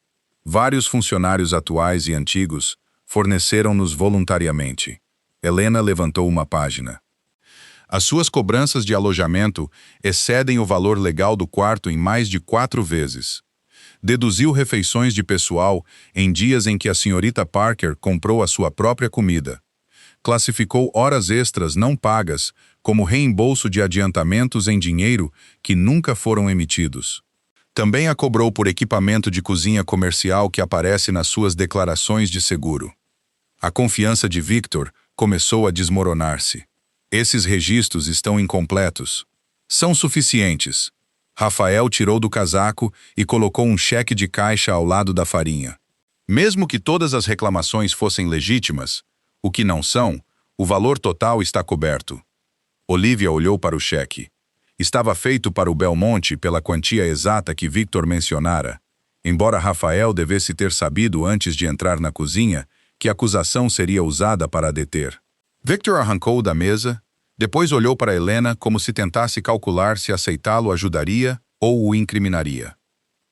Vários funcionários atuais e antigos forneceram-nos voluntariamente. Helena levantou uma página. As suas cobranças de alojamento excedem o valor legal do quarto em mais de 4 vezes. Deduziu refeições de pessoal em dias em que a senhorita Parker comprou a sua própria comida. Classificou horas extras não pagas como reembolso de adiantamentos em dinheiro que nunca foram emitidos. Também a cobrou por equipamento de cozinha comercial que aparece nas suas declarações de seguro. A confiança de Victor começou a desmoronar-se. Esses registros estão incompletos. São suficientes. Rafael tirou do casaco e colocou um cheque de caixa ao lado da farinha. Mesmo que todas as reclamações fossem legítimas, o que não são, o valor total está coberto. Olivia olhou para o cheque. Estava feito para o Belmonte pela quantia exata que Victor mencionara, embora Rafael devesse ter sabido antes de entrar na cozinha que a acusação seria usada para a deter. Victor arrancou-o da mesa, depois olhou para Helena como se tentasse calcular se aceitá-lo ajudaria ou o incriminaria.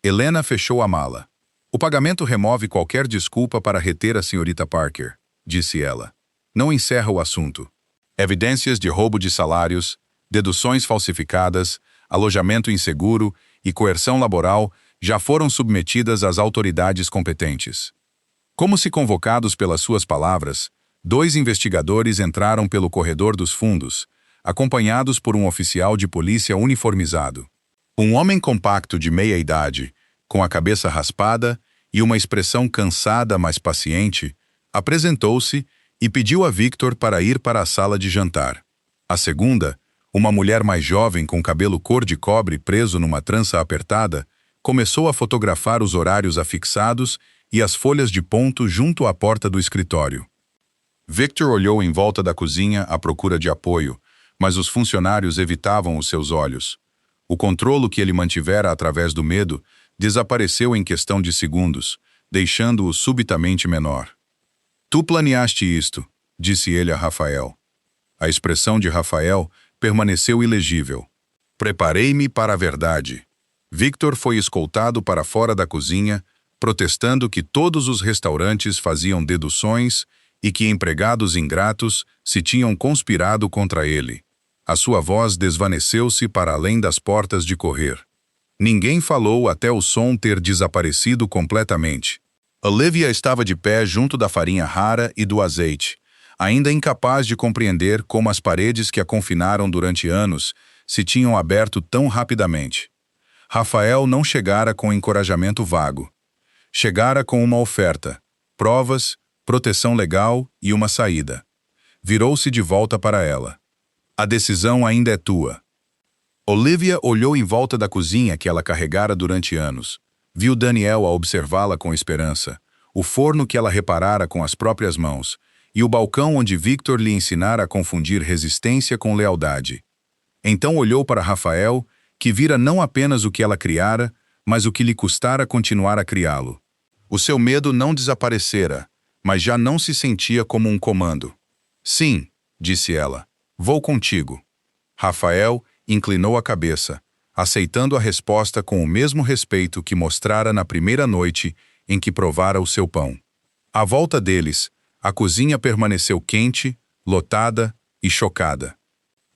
Helena fechou a mala. O pagamento remove qualquer desculpa para reter a senhorita Parker, disse ela. Não encerra o assunto. Evidências de roubo de salários, deduções falsificadas, alojamento inseguro e coerção laboral já foram submetidas às autoridades competentes. Como se convocados pelas suas palavras, 2 investigadores entraram pelo corredor dos fundos, acompanhados por um oficial de polícia uniformizado. Um homem compacto de meia-idade, com a cabeça raspada e uma expressão cansada mas paciente, apresentou-se e pediu a Victor para ir para a sala de jantar. A segunda, uma mulher mais jovem com cabelo cor de cobre preso numa trança apertada, começou a fotografar os horários afixados e as folhas de ponto junto à porta do escritório. Victor olhou em volta da cozinha à procura de apoio, mas os funcionários evitavam os seus olhos. O controlo que ele mantivera através do medo desapareceu em questão de segundos, deixando-o subitamente menor. Tu planeaste isto, disse ele a Rafael. A expressão de Rafael permaneceu ilegível. Preparei-me para a verdade. Victor foi escoltado para fora da cozinha, protestando que todos os restaurantes faziam deduções e que empregados ingratos se tinham conspirado contra ele. A sua voz desvaneceu-se para além das portas de correr. Ninguém falou até o som ter desaparecido completamente. Olivia estava de pé junto da farinha rara e do azeite, ainda incapaz de compreender como as paredes que a confinaram durante anos se tinham aberto tão rapidamente. Rafael não chegara com encorajamento vago. Chegara com uma oferta, provas, proteção legal e uma saída. Virou-se de volta para ela. A decisão ainda é tua. Olivia olhou em volta da cozinha que ela carregara durante anos. Viu Daniel a observá-la com esperança, o forno que ela reparara com as próprias mãos, e o balcão onde Victor lhe ensinara a confundir resistência com lealdade. Então olhou para Rafael, que vira não apenas o que ela criara, mas o que lhe custara continuar a criá-lo. O seu medo não desaparecera, mas já não se sentia como um comando. Sim, disse ela, vou contigo. Rafael inclinou a cabeça, aceitando a resposta com o mesmo respeito que mostrara na primeira noite em que provara o seu pão. À volta deles, a cozinha permaneceu quente, lotada e chocada.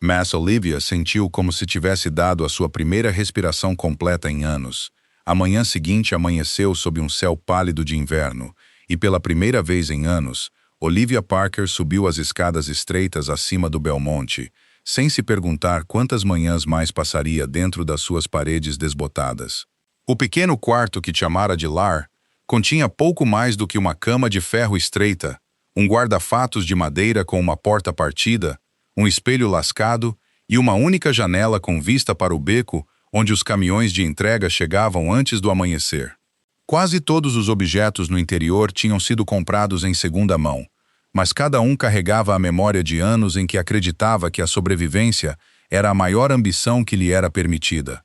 Mas Olivia sentiu como se tivesse dado a sua primeira respiração completa em anos. A manhã seguinte amanheceu sob um céu pálido de inverno, e pela primeira vez em anos, Olivia Parker subiu as escadas estreitas acima do Belmonte, sem se perguntar quantas manhãs mais passaria dentro das suas paredes desbotadas. O pequeno quarto que chamara de lar continha pouco mais do que uma cama de ferro estreita, um guarda-fatos de madeira com uma porta partida, um espelho lascado e uma única janela com vista para o beco onde os caminhões de entrega chegavam antes do amanhecer. Quase todos os objetos no interior tinham sido comprados em segunda mão, mas cada um carregava a memória de anos em que acreditava que a sobrevivência era a maior ambição que lhe era permitida.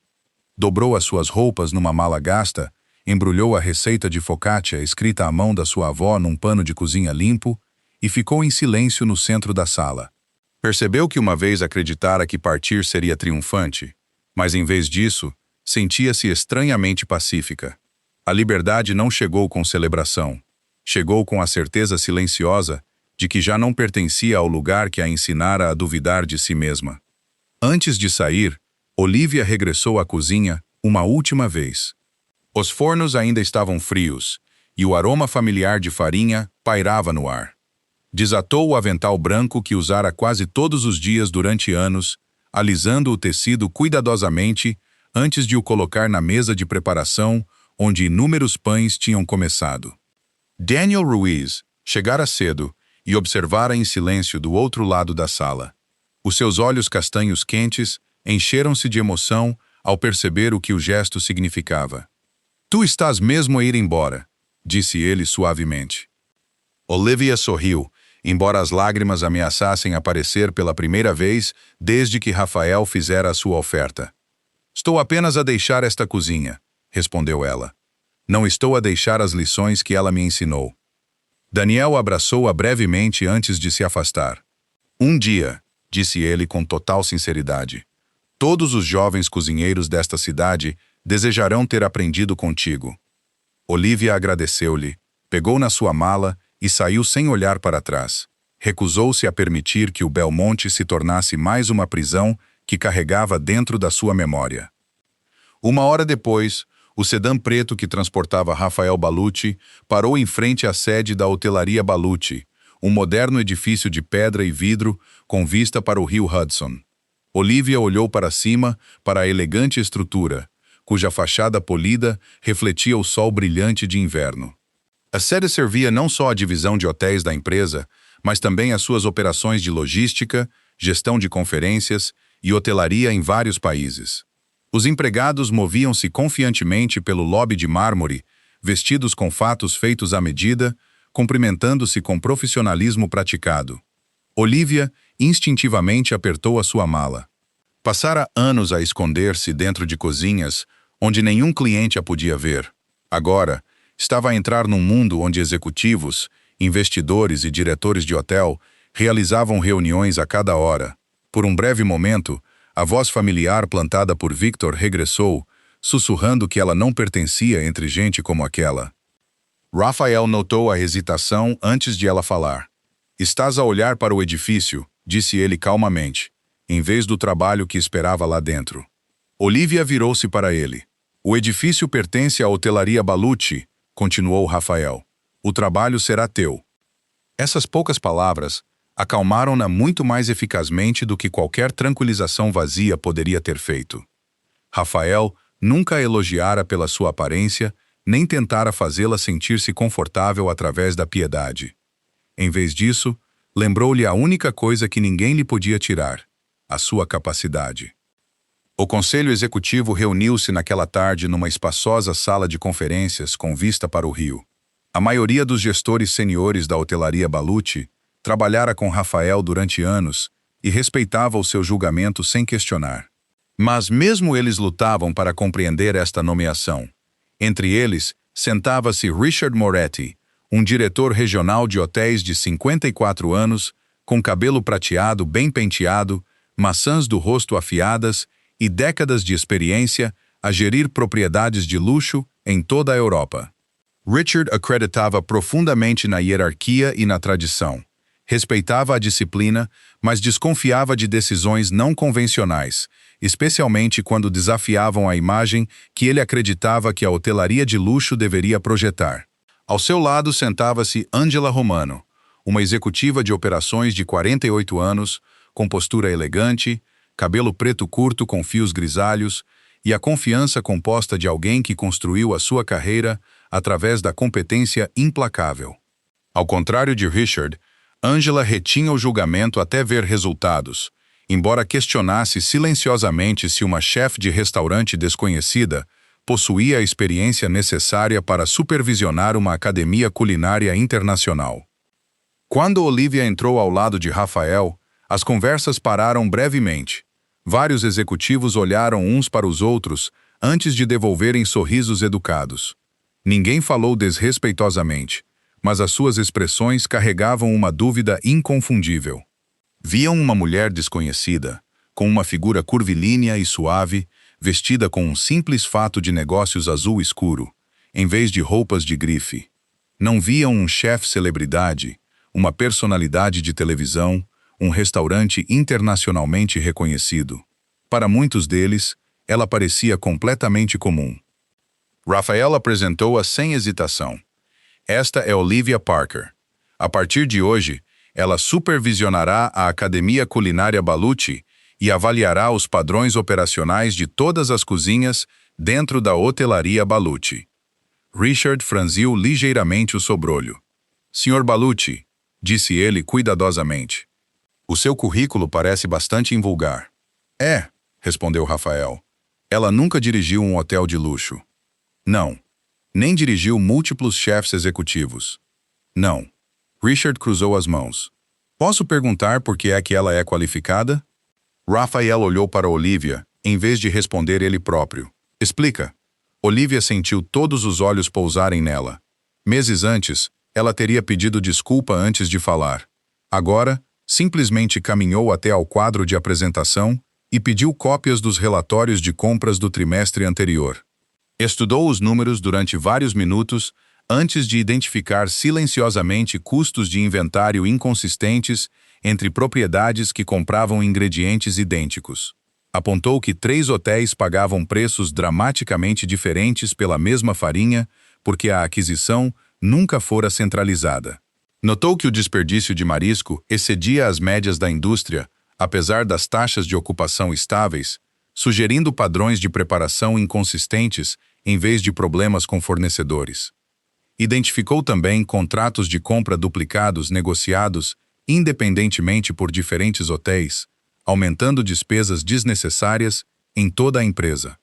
Dobrou as suas roupas numa mala gasta, embrulhou a receita de focaccia escrita à mão da sua avó num pano de cozinha limpo e ficou em silêncio no centro da sala. Percebeu que uma vez acreditara que partir seria triunfante, mas em vez disso, sentia-se estranhamente pacífica. A liberdade não chegou com celebração. Chegou com a certeza silenciosa de que já não pertencia ao lugar que a ensinara a duvidar de si mesma. Antes de sair, Olivia regressou à cozinha uma última vez. Os fornos ainda estavam frios, e o aroma familiar de farinha pairava no ar. Desatou o avental branco que usara quase todos os dias durante anos, alisando o tecido cuidadosamente antes de o colocar na mesa de preparação, onde inúmeros pães tinham começado. Daniel Ruiz chegara cedo e observara em silêncio do outro lado da sala. Os seus olhos castanhos quentes encheram-se de emoção ao perceber o que o gesto significava. "Tu estás mesmo a ir embora", disse ele suavemente. Olivia sorriu, embora as lágrimas ameaçassem aparecer pela primeira vez desde que Rafael fizera a sua oferta. "Estou apenas a deixar esta cozinha", respondeu ela. "Não estou a deixar as lições que ela me ensinou." Daniel abraçou-a brevemente antes de se afastar. "Um dia", disse ele com total sinceridade, "todos os jovens cozinheiros desta cidade desejarão ter aprendido contigo." Olivia agradeceu-lhe, pegou na sua mala e saiu sem olhar para trás. Recusou-se a permitir que o Belmonte se tornasse mais uma prisão que carregava dentro da sua memória. Uma hora depois, o sedã preto que transportava Rafael Balucci parou em frente à sede da hotelaria Balucci, um moderno edifício de pedra e vidro com vista para o rio Hudson. Olivia olhou para cima, para a elegante estrutura, cuja fachada polida refletia o sol brilhante de inverno. A sede servia não só à divisão de hotéis da empresa, mas também às suas operações de logística, gestão de conferências e hotelaria em vários países. Os empregados moviam-se confiantemente pelo lobby de mármore, vestidos com fatos feitos à medida, cumprimentando-se com profissionalismo praticado. Olivia instintivamente apertou a sua mala. Passara anos a esconder-se dentro de cozinhas, onde nenhum cliente a podia ver. Agora, estava a entrar num mundo onde executivos, investidores e diretores de hotel realizavam reuniões a cada hora. Por um breve momento, a voz familiar plantada por Victor regressou, sussurrando que ela não pertencia entre gente como aquela. Rafael notou a hesitação antes de ela falar. "Estás a olhar para o edifício", disse ele calmamente, em vez do trabalho que esperava lá dentro. Olivia virou-se para ele. "O edifício pertence à hotelaria Balucci", continuou Rafael. "O trabalho será teu." Essas poucas palavras acalmaram-na muito mais eficazmente do que qualquer tranquilização vazia poderia ter feito. Rafael nunca a elogiara pela sua aparência, nem tentara fazê-la sentir-se confortável através da piedade. Em vez disso, lembrou-lhe a única coisa que ninguém lhe podia tirar: a sua capacidade. O conselho executivo reuniu-se naquela tarde numa espaçosa sala de conferências com vista para o rio. A maioria dos gestores seniores da hotelaria Balucci trabalhara com Rafael durante anos e respeitava o seu julgamento sem questionar. Mas mesmo eles lutavam para compreender esta nomeação. Entre eles, sentava-se Richard Moretti, um diretor regional de hotéis de 54 anos, com cabelo prateado bem penteado, maçãs do rosto afiadas e décadas de experiência a gerir propriedades de luxo em toda a Europa. Richard acreditava profundamente na hierarquia e na tradição. Respeitava a disciplina, mas desconfiava de decisões não convencionais, especialmente quando desafiavam a imagem que ele acreditava que a hotelaria de luxo deveria projetar. Ao seu lado sentava-se Angela Romano, uma executiva de operações de 48 anos, com postura elegante, cabelo preto curto com fios grisalhos e a confiança composta de alguém que construiu a sua carreira através da competência implacável. Ao contrário de Richard, Angela retinha o julgamento até ver resultados, embora questionasse silenciosamente se uma chefe de restaurante desconhecida possuía a experiência necessária para supervisionar uma academia culinária internacional. Quando Olivia entrou ao lado de Rafael, as conversas pararam brevemente. Vários executivos olharam uns para os outros antes de devolverem sorrisos educados. Ninguém falou desrespeitosamente, mas as suas expressões carregavam uma dúvida inconfundível. Viam uma mulher desconhecida, com uma figura curvilínea e suave, vestida com um simples fato de negócios azul escuro, em vez de roupas de grife. Não viam um chefe celebridade, uma personalidade de televisão, um restaurante internacionalmente reconhecido. Para muitos deles, ela parecia completamente comum. Raphael apresentou-a sem hesitação. Esta é Olivia Parker. A partir de hoje, ela supervisionará a Academia Culinária Baluchi e avaliará os padrões operacionais de todas as cozinhas dentro da hotelaria Baluchi. Richard franziu ligeiramente o sobrolho. Sr. Baluchi, disse ele cuidadosamente. O seu currículo parece bastante invulgar. É, respondeu Rafael. Ela nunca dirigiu um hotel de luxo. Não. Nem dirigiu múltiplos chefes executivos. Não. Richard cruzou as mãos. Posso perguntar por que é que ela é qualificada? Raphael olhou para Olivia, em vez de responder ele próprio. Explica. Olivia sentiu todos os olhos pousarem nela. Meses antes, ela teria pedido desculpa antes de falar. Agora, simplesmente caminhou até ao quadro de apresentação e pediu cópias dos relatórios de compras do trimestre anterior. Estudou os números durante vários minutos antes de identificar silenciosamente custos de inventário inconsistentes entre propriedades que compravam ingredientes idênticos. Apontou que 3 hotéis pagavam preços dramaticamente diferentes pela mesma farinha porque a aquisição nunca fora centralizada. Notou que o desperdício de marisco excedia as médias da indústria, apesar das taxas de ocupação estáveis, sugerindo padrões de preparação inconsistentes em vez de problemas com fornecedores. Identificou também contratos de compra duplicados negociados independentemente por diferentes hotéis, aumentando despesas desnecessárias em toda a empresa.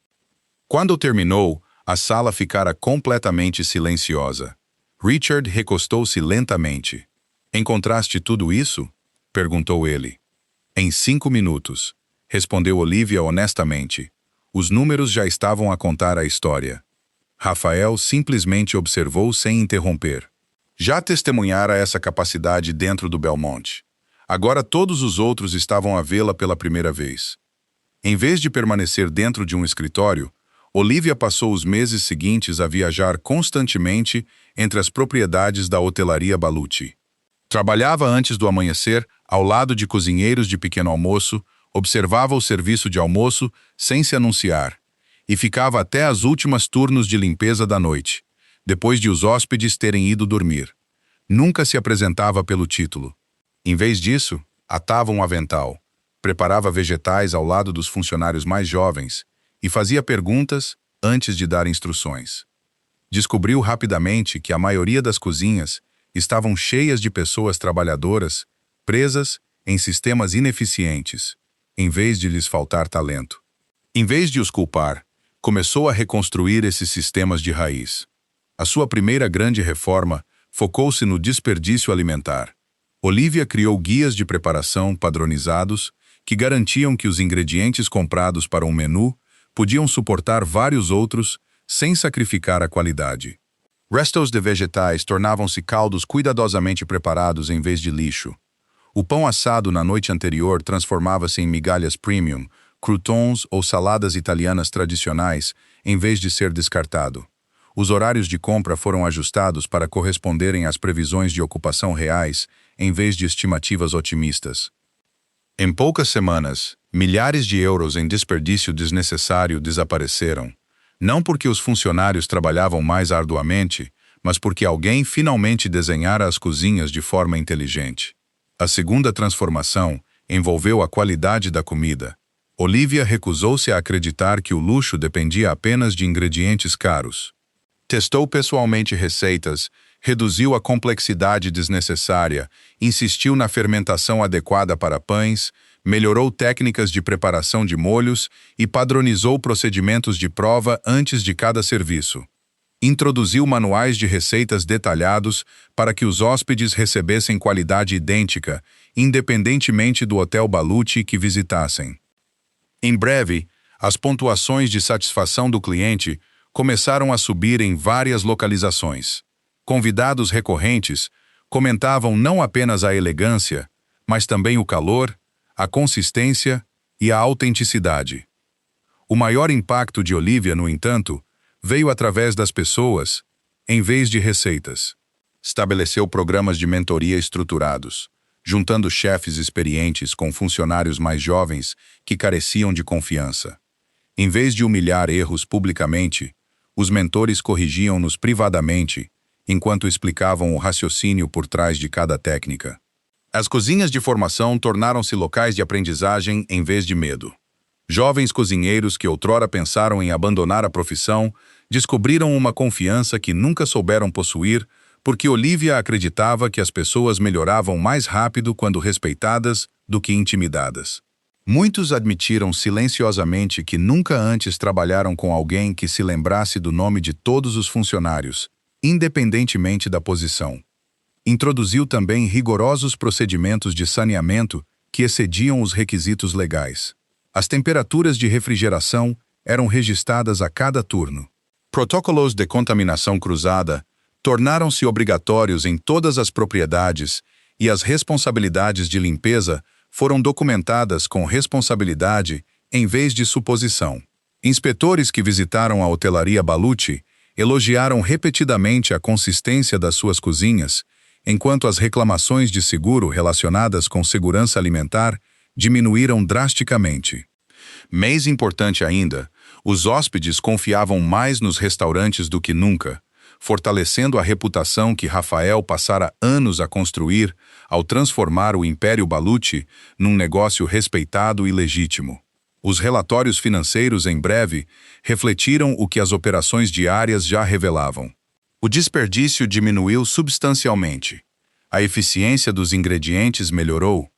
Quando terminou, a sala ficara completamente silenciosa. Richard recostou-se lentamente. Encontraste tudo isso? Perguntou ele. Em 5 minutos, respondeu Olivia honestamente. Os números já estavam a contar a história. Rafael simplesmente observou sem interromper. Já testemunhara essa capacidade dentro do Belmont. Agora todos os outros estavam a vê-la pela primeira vez. Em vez de permanecer dentro de um escritório, Olivia passou os meses seguintes a viajar constantemente entre as propriedades da hotelaria Baluchi. Trabalhava antes do amanhecer, ao lado de cozinheiros de pequeno almoço, observava o serviço de almoço sem se anunciar, e ficava até as últimas turnos de limpeza da noite, depois de os hóspedes terem ido dormir. Nunca se apresentava pelo título. Em vez disso, atava um avental, preparava vegetais ao lado dos funcionários mais jovens e fazia perguntas antes de dar instruções. Descobriu rapidamente que a maioria das cozinhas estavam cheias de pessoas trabalhadoras, presas em sistemas ineficientes, em vez de lhes faltar talento. Em vez de os culpar, começou a reconstruir esses sistemas de raiz. A sua primeira grande reforma focou-se no desperdício alimentar. Olivia criou guias de preparação padronizados que garantiam que os ingredientes comprados para um menu podiam suportar vários outros sem sacrificar a qualidade. Restos de vegetais tornavam-se caldos cuidadosamente preparados em vez de lixo. O pão assado na noite anterior transformava-se em migalhas premium, croutons ou saladas italianas tradicionais, em vez de ser descartado. Os horários de compra foram ajustados para corresponderem às previsões de ocupação reais, em vez de estimativas otimistas. Em poucas semanas, milhares de euros em desperdício desnecessário desapareceram, não porque os funcionários trabalhavam mais arduamente, mas porque alguém finalmente desenhara as cozinhas de forma inteligente. A segunda transformação envolveu a qualidade da comida. Olivia recusou-se a acreditar que o luxo dependia apenas de ingredientes caros. Testou pessoalmente receitas, reduziu a complexidade desnecessária, insistiu na fermentação adequada para pães, melhorou técnicas de preparação de molhos e padronizou procedimentos de prova antes de cada serviço. Introduziu manuais de receitas detalhados para que os hóspedes recebessem qualidade idêntica, independentemente do hotel Baluchi que visitassem. Em breve, as pontuações de satisfação do cliente começaram a subir em várias localizações. Convidados recorrentes comentavam não apenas a elegância, mas também o calor, a consistência e a autenticidade. O maior impacto de Olivia, no entanto, veio através das pessoas, em vez de receitas. estabeleceu programas de mentoria estruturados, juntando chefes experientes com funcionários mais jovens que careciam de confiança. Em vez de humilhar erros publicamente, os mentores corrigiam-nos privadamente, enquanto explicavam o raciocínio por trás de cada técnica. As cozinhas de formação tornaram-se locais de aprendizagem em vez de medo. Jovens cozinheiros que outrora pensaram em abandonar a profissão descobriram uma confiança que nunca souberam possuir, porque Olivia acreditava que as pessoas melhoravam mais rápido quando respeitadas do que intimidadas. Muitos admitiram silenciosamente que nunca antes trabalharam com alguém que se lembrasse do nome de todos os funcionários, independentemente da posição. Introduziu também rigorosos procedimentos de saneamento que excediam os requisitos legais. As temperaturas de refrigeração eram registradas a cada turno. Protocolos de contaminação cruzada tornaram-se obrigatórios em todas as propriedades e as responsabilidades de limpeza foram documentadas com responsabilidade em vez de suposição. Inspetores que visitaram a hotelaria Baluchi elogiaram repetidamente a consistência das suas cozinhas, enquanto as reclamações de seguro relacionadas com segurança alimentar diminuíram drasticamente. Mais importante ainda, os hóspedes confiavam mais nos restaurantes do que nunca, fortalecendo a reputação que Rafael passara anos a construir ao transformar o Império Baluchi num negócio respeitado e legítimo. Os relatórios financeiros em breve refletiram o que as operações diárias já revelavam. O desperdício diminuiu substancialmente. A eficiência dos ingredientes melhorou.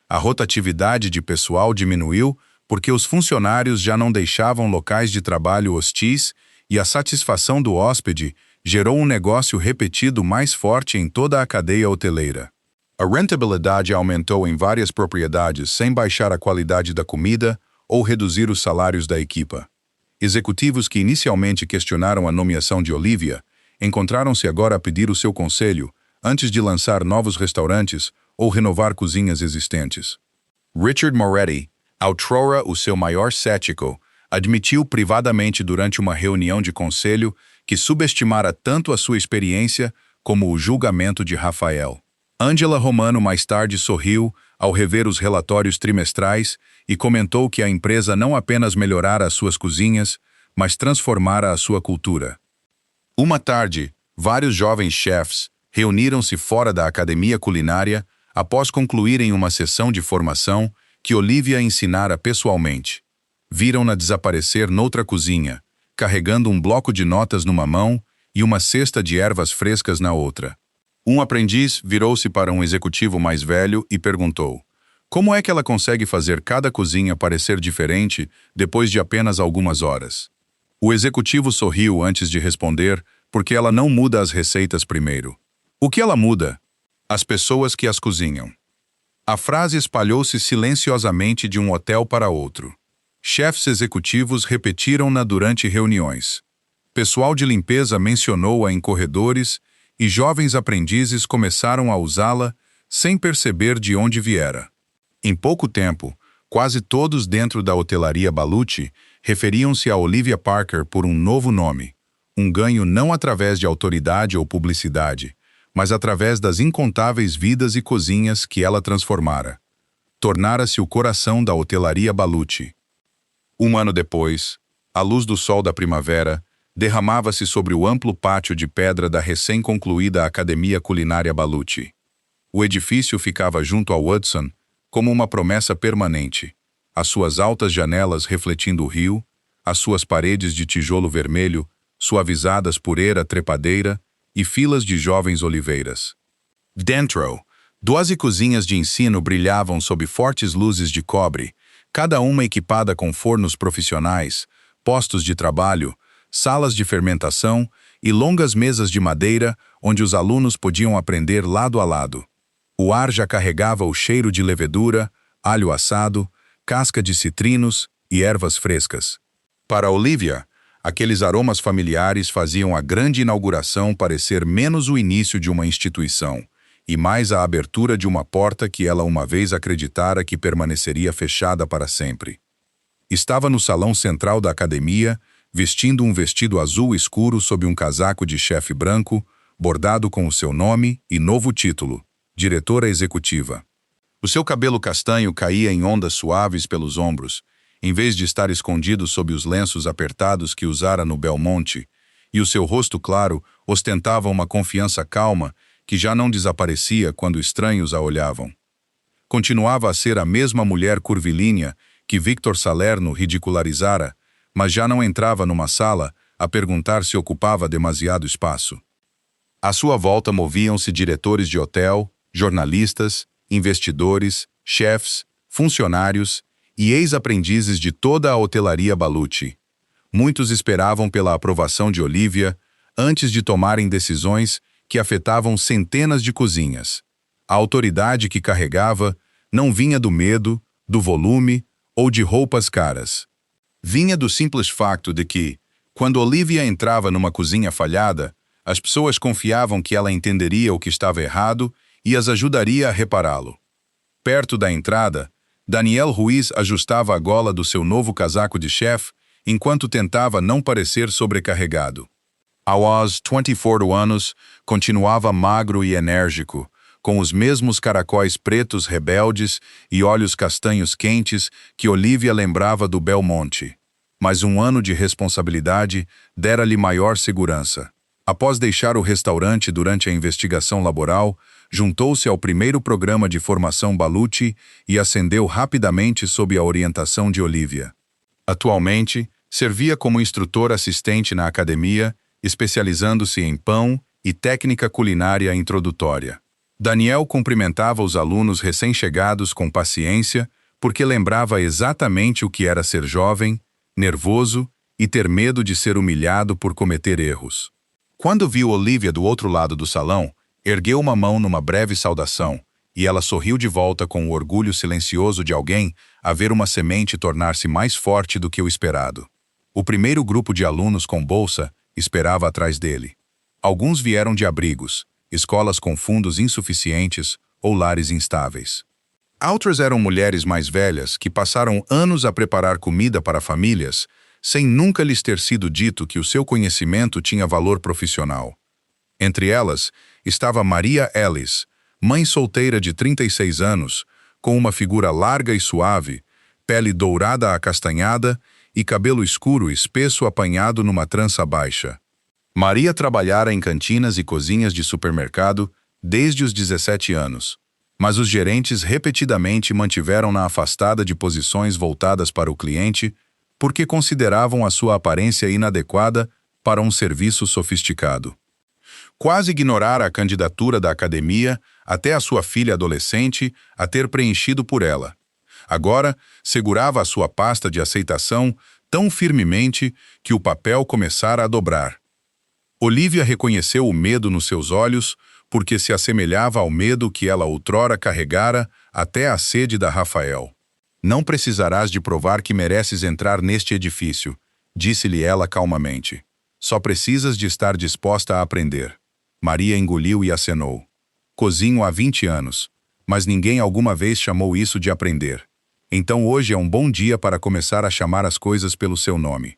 A rotatividade de pessoal diminuiu porque os funcionários já não deixavam locais de trabalho hostis e a satisfação do hóspede gerou um negócio repetido mais forte em toda a cadeia hoteleira. A rentabilidade aumentou em várias propriedades sem baixar a qualidade da comida ou reduzir os salários da equipa. Executivos que inicialmente questionaram a nomeação de Olivia encontraram-se agora a pedir o seu conselho antes de lançar novos restaurantes ou renovar cozinhas existentes. Richard Moretti, outrora o seu maior cético, admitiu privadamente durante uma reunião de conselho que subestimara tanto a sua experiência como o julgamento de Rafael. Angela Romano mais tarde sorriu ao rever os relatórios trimestrais e comentou que a empresa não apenas melhorara as suas cozinhas, mas transformara a sua cultura. Uma tarde, vários jovens chefs reuniram-se fora da academia culinária após concluírem uma sessão de formação que Olivia ensinara pessoalmente. Viram-na desaparecer noutra cozinha, carregando um bloco de notas numa mão e uma cesta de ervas frescas na outra. Um aprendiz virou-se para um executivo mais velho e perguntou: como é que ela consegue fazer cada cozinha parecer diferente depois de apenas algumas horas? O executivo sorriu antes de responder, porque ela não muda as receitas primeiro. O que ela muda? As pessoas que as cozinham. A frase espalhou-se silenciosamente de um hotel para outro. Chefes executivos repetiram-na durante reuniões. Pessoal de limpeza mencionou-a em corredores e jovens aprendizes começaram a usá-la sem perceber de onde viera. Em pouco tempo, quase todos dentro da hotelaria Baluchi referiam-se a Olivia Parker por um novo nome, um ganho não através de autoridade ou publicidade, mas através das incontáveis vidas e cozinhas que ela transformara. Tornara-se o coração da hotelaria Baluchi. Um ano depois, a luz do sol da primavera derramava-se sobre o amplo pátio de pedra da recém-concluída Academia Culinária Baluchi. O edifício ficava junto ao Hudson como uma promessa permanente, as suas altas janelas refletindo o rio, as suas paredes de tijolo vermelho, suavizadas por era trepadeira e filas de jovens oliveiras. Dentro, 12 cozinhas de ensino brilhavam sob fortes luzes de cobre, cada uma equipada com fornos profissionais, postos de trabalho, salas de fermentação e longas mesas de madeira onde os alunos podiam aprender lado a lado. O ar já carregava o cheiro de levedura, alho assado, casca de citrinos e ervas frescas. Para Olivia, aqueles aromas familiares faziam a grande inauguração parecer menos o início de uma instituição e mais a abertura de uma porta que ela uma vez acreditara que permaneceria fechada para sempre. Estava no salão central da academia, vestindo um vestido azul escuro sob um casaco de chefe branco, bordado com o seu nome e novo título, diretora executiva. O seu cabelo castanho caía em ondas suaves pelos ombros, em vez de estar escondido sob os lenços apertados que usara no Belmonte, e o seu rosto claro ostentava uma confiança calma que já não desaparecia quando estranhos a olhavam. Continuava a ser a mesma mulher curvilínea que Victor Salerno ridicularizara, mas já não entrava numa sala a perguntar se ocupava demasiado espaço. À sua volta moviam-se diretores de hotel, jornalistas, investidores, chefes, funcionários e ex-aprendizes de toda a hotelaria Baluchi. Muitos esperavam pela aprovação de Olivia antes de tomarem decisões que afetavam centenas de cozinhas. A autoridade que carregava não vinha do medo, do volume ou de roupas caras. Vinha do simples facto de que, quando Olivia entrava numa cozinha falhada, as pessoas confiavam que ela entenderia o que estava errado e as ajudaria a repará-lo. Perto da entrada, Daniel Ruiz ajustava a gola do seu novo casaco de chefe enquanto tentava não parecer sobrecarregado. Aos 24 anos, continuava magro e enérgico, com os mesmos caracóis pretos rebeldes e olhos castanhos quentes que Olivia lembrava do Belmonte. Mas um ano de responsabilidade dera-lhe maior segurança. Após deixar o restaurante durante a investigação laboral, juntou-se ao primeiro programa de formação Baluchi e ascendeu rapidamente sob a orientação de Olivia. Atualmente, servia como instrutor assistente na academia, especializando-se em pão e técnica culinária introdutória. Daniel cumprimentava os alunos recém-chegados com paciência, porque lembrava exatamente o que era ser jovem, nervoso e ter medo de ser humilhado por cometer erros. Quando viu Olivia do outro lado do salão, ergueu uma mão numa breve saudação, e ela sorriu de volta com o orgulho silencioso de alguém a ver uma semente tornar-se mais forte do que o esperado. O primeiro grupo de alunos com bolsa esperava atrás dele. Alguns vieram de abrigos, escolas com fundos insuficientes ou lares instáveis. Outras eram mulheres mais velhas que passaram anos a preparar comida para famílias, sem nunca lhes ter sido dito que o seu conhecimento tinha valor profissional. Entre elas estava Maria Ellis, mãe solteira de 36 anos, com uma figura larga e suave, pele dourada acastanhada e cabelo escuro espesso apanhado numa trança baixa. Maria trabalhara em cantinas e cozinhas de supermercado desde os 17 anos, mas os gerentes repetidamente mantiveram-na afastada de posições voltadas para o cliente porque consideravam a sua aparência inadequada para um serviço sofisticado. Quase ignorara a candidatura da academia até a sua filha adolescente a ter preenchido por ela. Agora, segurava a sua pasta de aceitação tão firmemente que o papel começara a dobrar. Olivia reconheceu o medo nos seus olhos porque se assemelhava ao medo que ela outrora carregara até a sede da Rafael. Não precisarás de provar que mereces entrar neste edifício, disse-lhe ela calmamente. Só precisas de estar disposta a aprender. Maria engoliu e acenou. Cozinho há 20 anos, mas ninguém alguma vez chamou isso de aprender. Então hoje é um bom dia para começar a chamar as coisas pelo seu nome.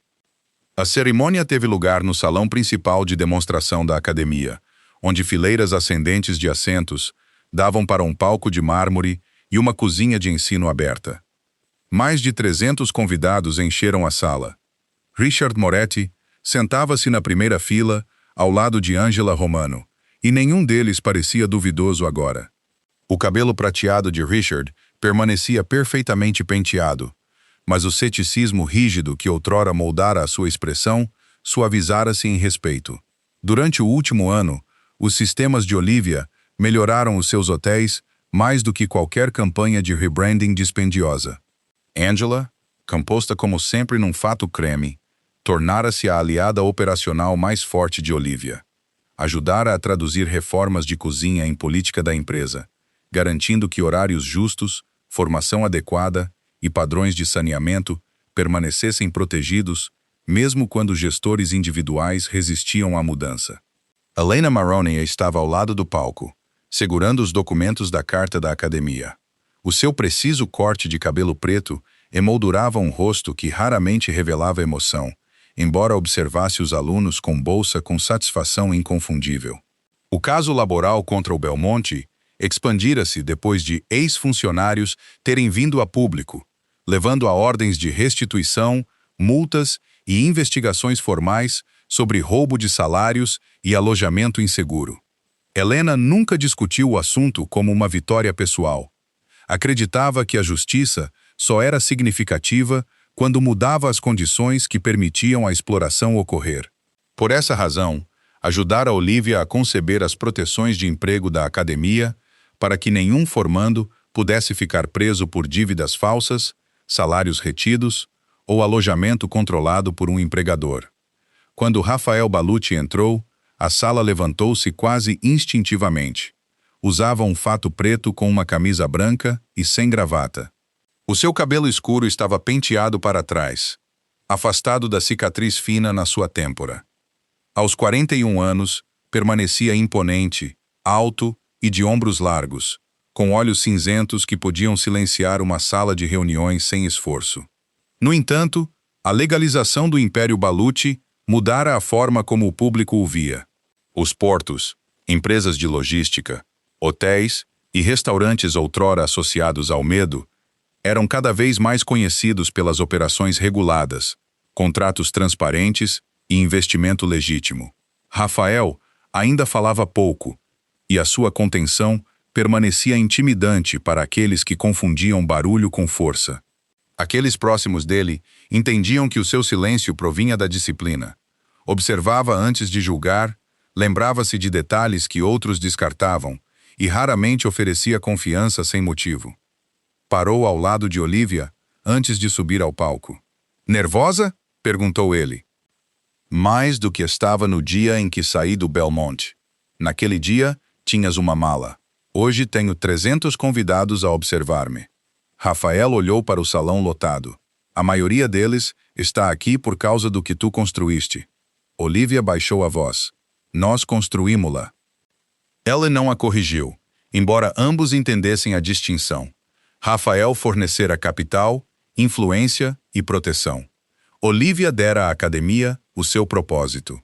A cerimônia teve lugar no salão principal de demonstração da academia, onde fileiras ascendentes de assentos davam para um palco de mármore e uma cozinha de ensino aberta. Mais de 300 convidados encheram a sala. Richard Moretti sentava-se na primeira fila, ao lado de Angela Romano, e nenhum deles parecia duvidoso agora. O cabelo prateado de Richard permanecia perfeitamente penteado, mas o ceticismo rígido que outrora moldara a sua expressão suavizara-se em respeito. Durante o último ano, os sistemas de Olivia melhoraram os seus hotéis mais do que qualquer campanha de rebranding dispendiosa. Angela, composta como sempre num fato creme, tornara-se a aliada operacional mais forte de Olivia. Ajudara a traduzir reformas de cozinha em política da empresa, garantindo que horários justos, formação adequada e padrões de saneamento permanecessem protegidos, mesmo quando gestores individuais resistiam à mudança. Elena Maroney estava ao lado do palco, segurando os documentos da carta da academia. O seu preciso corte de cabelo preto emoldurava um rosto que raramente revelava emoção, embora observasse os alunos com bolsa com satisfação inconfundível. O caso laboral contra o Belmonte expandira-se depois de ex-funcionários terem vindo a público, levando a ordens de restituição, multas e investigações formais sobre roubo de salários e alojamento inseguro. Helena nunca discutiu o assunto como uma vitória pessoal. Acreditava que a justiça só era significativa quando mudava as condições que permitiam a exploração ocorrer. Por essa razão, ajudara Olivia a conceber as proteções de emprego da academia para que nenhum formando pudesse ficar preso por dívidas falsas, salários retidos ou alojamento controlado por um empregador. Quando Rafael Balucci entrou, a sala levantou-se quase instintivamente. Usava um fato preto com uma camisa branca e sem gravata. O seu cabelo escuro estava penteado para trás, afastado da cicatriz fina na sua têmpora. Aos 41 anos, permanecia imponente, alto e de ombros largos, com olhos cinzentos que podiam silenciar uma sala de reuniões sem esforço. No entanto, a legalização do Império Balucci mudara a forma como o público o via. Os portos, empresas de logística, hotéis e restaurantes outrora associados ao medo eram cada vez mais conhecidos pelas operações reguladas, contratos transparentes e investimento legítimo. Rafael ainda falava pouco, e a sua contenção permanecia intimidante para aqueles que confundiam barulho com força. Aqueles próximos dele entendiam que o seu silêncio provinha da disciplina. Observava antes de julgar, lembrava-se de detalhes que outros descartavam e raramente oferecia confiança sem motivo. Parou ao lado de Olivia antes de subir ao palco. "Nervosa?" perguntou ele. "Mais do que estava no dia em que saí do Belmonte. Naquele dia, tinhas uma mala. Hoje tenho 300 convidados a observar-me." Rafael olhou para o salão lotado. "A maioria deles está aqui por causa do que tu construíste." Olivia baixou a voz. "Nós construímo-la." Ela não a corrigiu, embora ambos entendessem a distinção. Rafael fornecera capital, influência e proteção. Olivia dera à academia o seu propósito.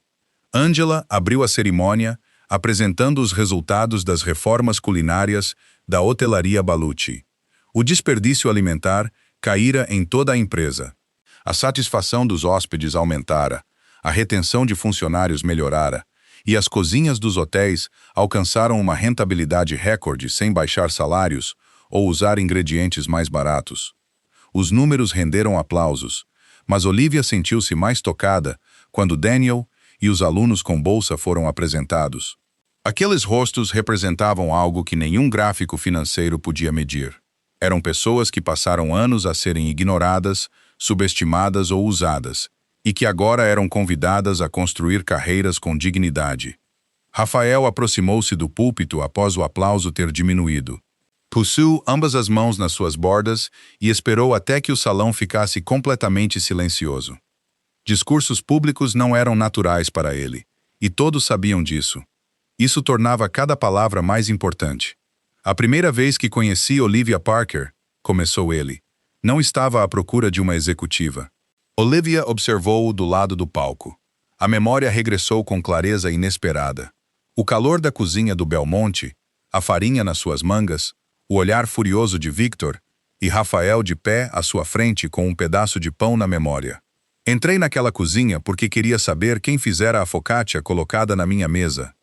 Angela abriu a cerimônia, apresentando os resultados das reformas culinárias da hotelaria Balucci. O desperdício alimentar caíra em toda a empresa. A satisfação dos hóspedes aumentara, a retenção de funcionários melhorara, e as cozinhas dos hotéis alcançaram uma rentabilidade recorde sem baixar salários ou usar ingredientes mais baratos. Os números renderam aplausos, mas Olivia sentiu-se mais tocada quando Daniel e os alunos com bolsa foram apresentados. Aqueles rostos representavam algo que nenhum gráfico financeiro podia medir. Eram pessoas que passaram anos a serem ignoradas, subestimadas ou usadas, e que agora eram convidadas a construir carreiras com dignidade. Rafael aproximou-se do púlpito após o aplauso ter diminuído. Puxou ambas as mãos nas suas bordas e esperou até que o salão ficasse completamente silencioso. Discursos públicos não eram naturais para ele, e todos sabiam disso. Isso tornava cada palavra mais importante. "A primeira vez que conheci Olivia Parker", começou ele, "não estava à procura de uma executiva." Olivia observou-o do lado do palco. A memória regressou com clareza inesperada. O calor da cozinha do Belmonte, a farinha nas suas mangas, o olhar furioso de Victor e Rafael de pé à sua frente com um pedaço de pão na memória. "Entrei naquela cozinha porque queria saber quem fizera a focaccia colocada na minha mesa."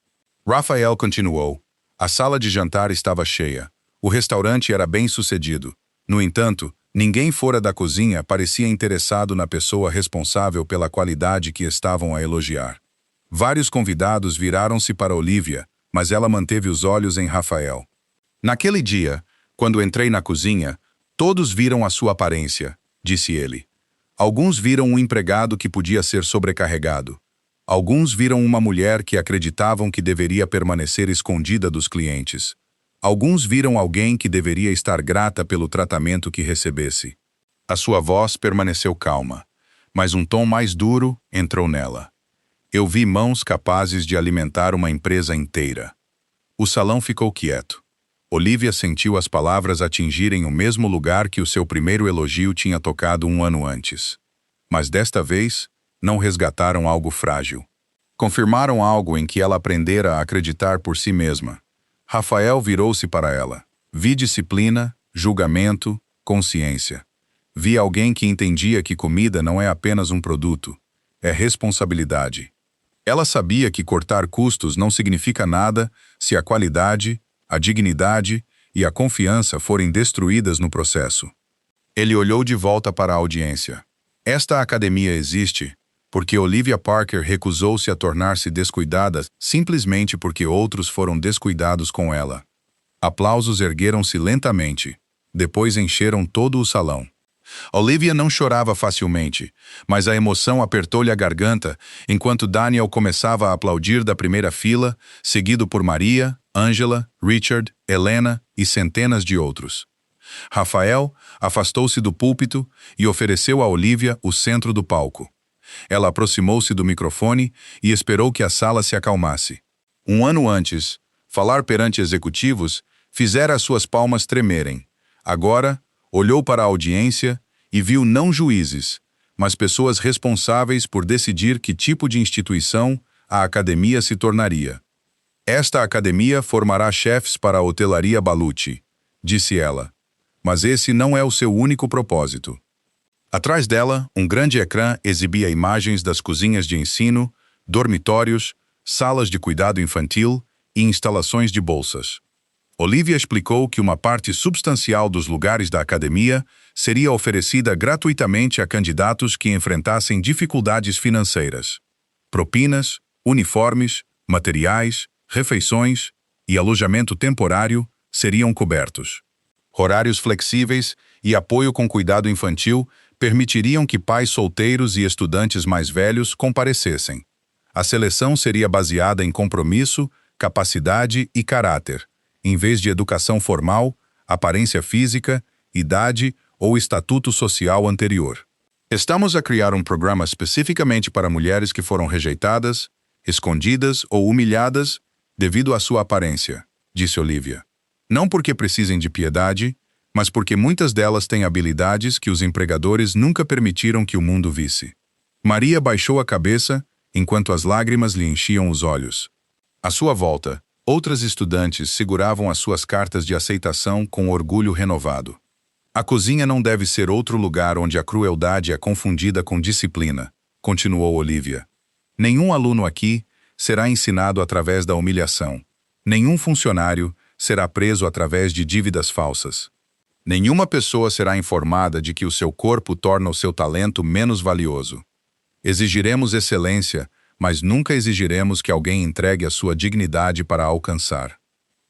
Rafael continuou. A sala de jantar estava cheia. O restaurante era bem-sucedido. No entanto, ninguém fora da cozinha parecia interessado na pessoa responsável pela qualidade que estavam a elogiar. Vários convidados viraram-se para Olivia, mas ela manteve os olhos em Rafael. "Naquele dia, quando entrei na cozinha, todos viram a sua aparência", disse ele. "Alguns viram um empregado que podia ser sobrecarregado. Alguns viram uma mulher que acreditavam que deveria permanecer escondida dos clientes. Alguns viram alguém que deveria estar grata pelo tratamento que recebesse." A sua voz permaneceu calma, mas um tom mais duro entrou nela. "Eu vi mãos capazes de alimentar uma empresa inteira." O salão ficou quieto. Olivia sentiu as palavras atingirem o mesmo lugar que o seu primeiro elogio tinha tocado um ano antes. Mas desta vez, não resgataram algo frágil. Confirmaram algo em que ela aprendera a acreditar por si mesma. Rafael virou-se para ela. Vi disciplina, julgamento, consciência. Vi alguém que entendia que comida não é apenas um produto, é responsabilidade. Ela sabia que cortar custos não significa nada se a qualidade, a dignidade e a confiança forem destruídas no processo. Ele olhou de volta para a audiência. Esta academia existe porque Olivia Parker recusou-se a tornar-se descuidada simplesmente porque outros foram descuidados com ela. Aplausos ergueram-se lentamente. Depois encheram todo o salão. Olivia não chorava facilmente, mas a emoção apertou-lhe a garganta enquanto Daniel começava a aplaudir da primeira fila, seguido por Maria, Angela, Richard, Helena e centenas de outros. Rafael afastou-se do púlpito e ofereceu a Olivia o centro do palco. Ela aproximou-se do microfone e esperou que a sala se acalmasse. Um ano antes, falar perante executivos fizera as suas palmas tremerem. Agora, olhou para a audiência e viu não juízes, mas pessoas responsáveis por decidir que tipo de instituição a academia se tornaria. Esta academia formará chefes para a hotelaria Baluchi, disse ela. Mas esse não é o seu único propósito. Atrás dela, um grande ecrã exibia imagens das cozinhas de ensino, dormitórios, salas de cuidado infantil e instalações de bolsas. Olivia explicou que uma parte substancial dos lugares da academia seria oferecida gratuitamente a candidatos que enfrentassem dificuldades financeiras. Propinas, uniformes, materiais, refeições e alojamento temporário seriam cobertos. Horários flexíveis e apoio com cuidado infantil permitiriam que pais solteiros e estudantes mais velhos comparecessem. A seleção seria baseada em compromisso, capacidade e caráter, em vez de educação formal, aparência física, idade ou estatuto social anterior. Estamos a criar um programa especificamente para mulheres que foram rejeitadas, escondidas ou humilhadas devido à sua aparência, disse Olivia. Não porque precisem de piedade, mas porque muitas delas têm habilidades que os empregadores nunca permitiram que o mundo visse. Maria baixou a cabeça enquanto as lágrimas lhe enchiam os olhos. À sua volta, outras estudantes seguravam as suas cartas de aceitação com orgulho renovado. A cozinha não deve ser outro lugar onde a crueldade é confundida com disciplina, continuou Olivia. Nenhum aluno aqui será ensinado através da humilhação. Nenhum funcionário será preso através de dívidas falsas. Nenhuma pessoa será informada de que o seu corpo torna o seu talento menos valioso. Exigiremos excelência, mas nunca exigiremos que alguém entregue a sua dignidade para a alcançar.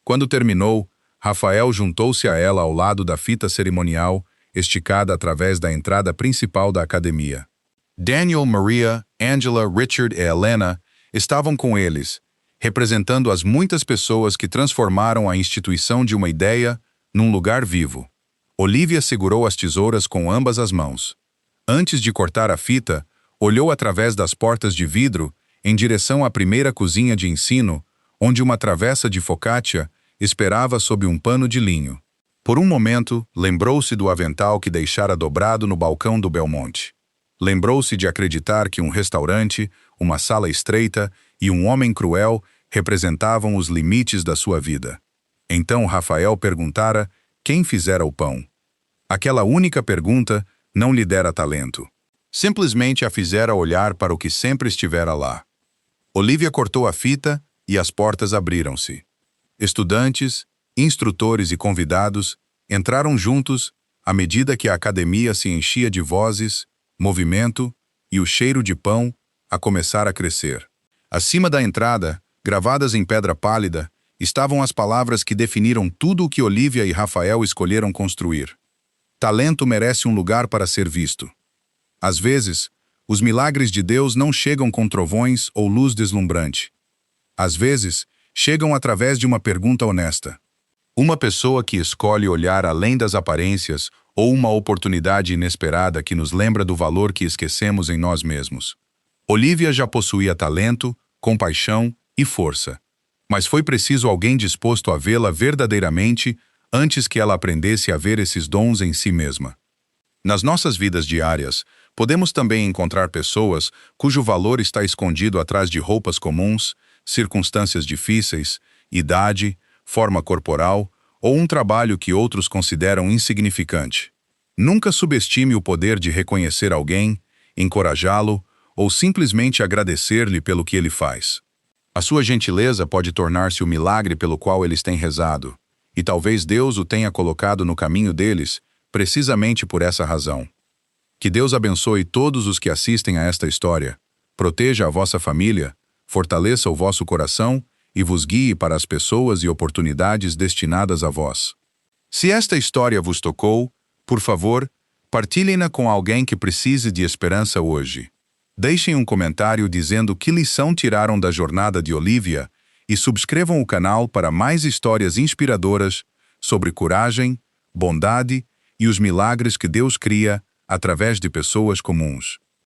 Quando terminou, Rafael juntou-se a ela ao lado da fita cerimonial, esticada através da entrada principal da academia. Daniel, Maria, Angela, Richard e Helena estavam com eles, representando as muitas pessoas que transformaram a instituição de uma ideia num lugar vivo. Olivia segurou as tesouras com ambas as mãos. Antes de cortar a fita, olhou através das portas de vidro em direção à primeira cozinha de ensino, onde uma travessa de focaccia esperava sob um pano de linho. Por um momento, lembrou-se do avental que deixara dobrado no balcão do Belmonte. Lembrou-se de acreditar que um restaurante, uma sala estreita e um homem cruel representavam os limites da sua vida. Então Rafael perguntara quem fizera o pão. Aquela única pergunta não lhe dera talento. Simplesmente a fizera olhar para o que sempre estivera lá. Olivia cortou a fita e as portas abriram-se. Estudantes, instrutores e convidados entraram juntos à medida que a academia se enchia de vozes, movimento e o cheiro de pão a começar a crescer. Acima da entrada, gravadas em pedra pálida, estavam as palavras que definiram tudo o que Olivia e Rafael escolheram construir. Talento merece um lugar para ser visto. Às vezes, os milagres de Deus não chegam com trovões ou luz deslumbrante. Às vezes, chegam através de uma pergunta honesta. Uma pessoa que escolhe olhar além das aparências ou uma oportunidade inesperada que nos lembra do valor que esquecemos em nós mesmos. Olivia já possuía talento, compaixão e força. Mas foi preciso alguém disposto a vê-la verdadeiramente antes que ela aprendesse a ver esses dons em si mesma. Nas nossas vidas diárias, Podemos também encontrar pessoas cujo valor está escondido atrás de roupas comuns, circunstâncias difíceis, idade, forma corporal ou um trabalho que outros consideram insignificante. Nunca subestime o poder de reconhecer alguém, encorajá-lo ou simplesmente agradecer-lhe pelo que ele faz. A sua gentileza pode tornar-se o milagre pelo qual eles têm rezado, e talvez Deus o tenha colocado no caminho deles precisamente por essa razão. Que Deus abençoe todos os que assistem a esta história, proteja a vossa família, fortaleça o vosso coração e vos guie para as pessoas e oportunidades destinadas a vós. Se esta história vos tocou, por favor, partilhem-na com alguém que precise de esperança hoje. Deixem um comentário dizendo que lição tiraram da jornada de Olivia e subscrevam o canal para mais histórias inspiradoras sobre coragem, bondade e os milagres que Deus cria através de pessoas comuns.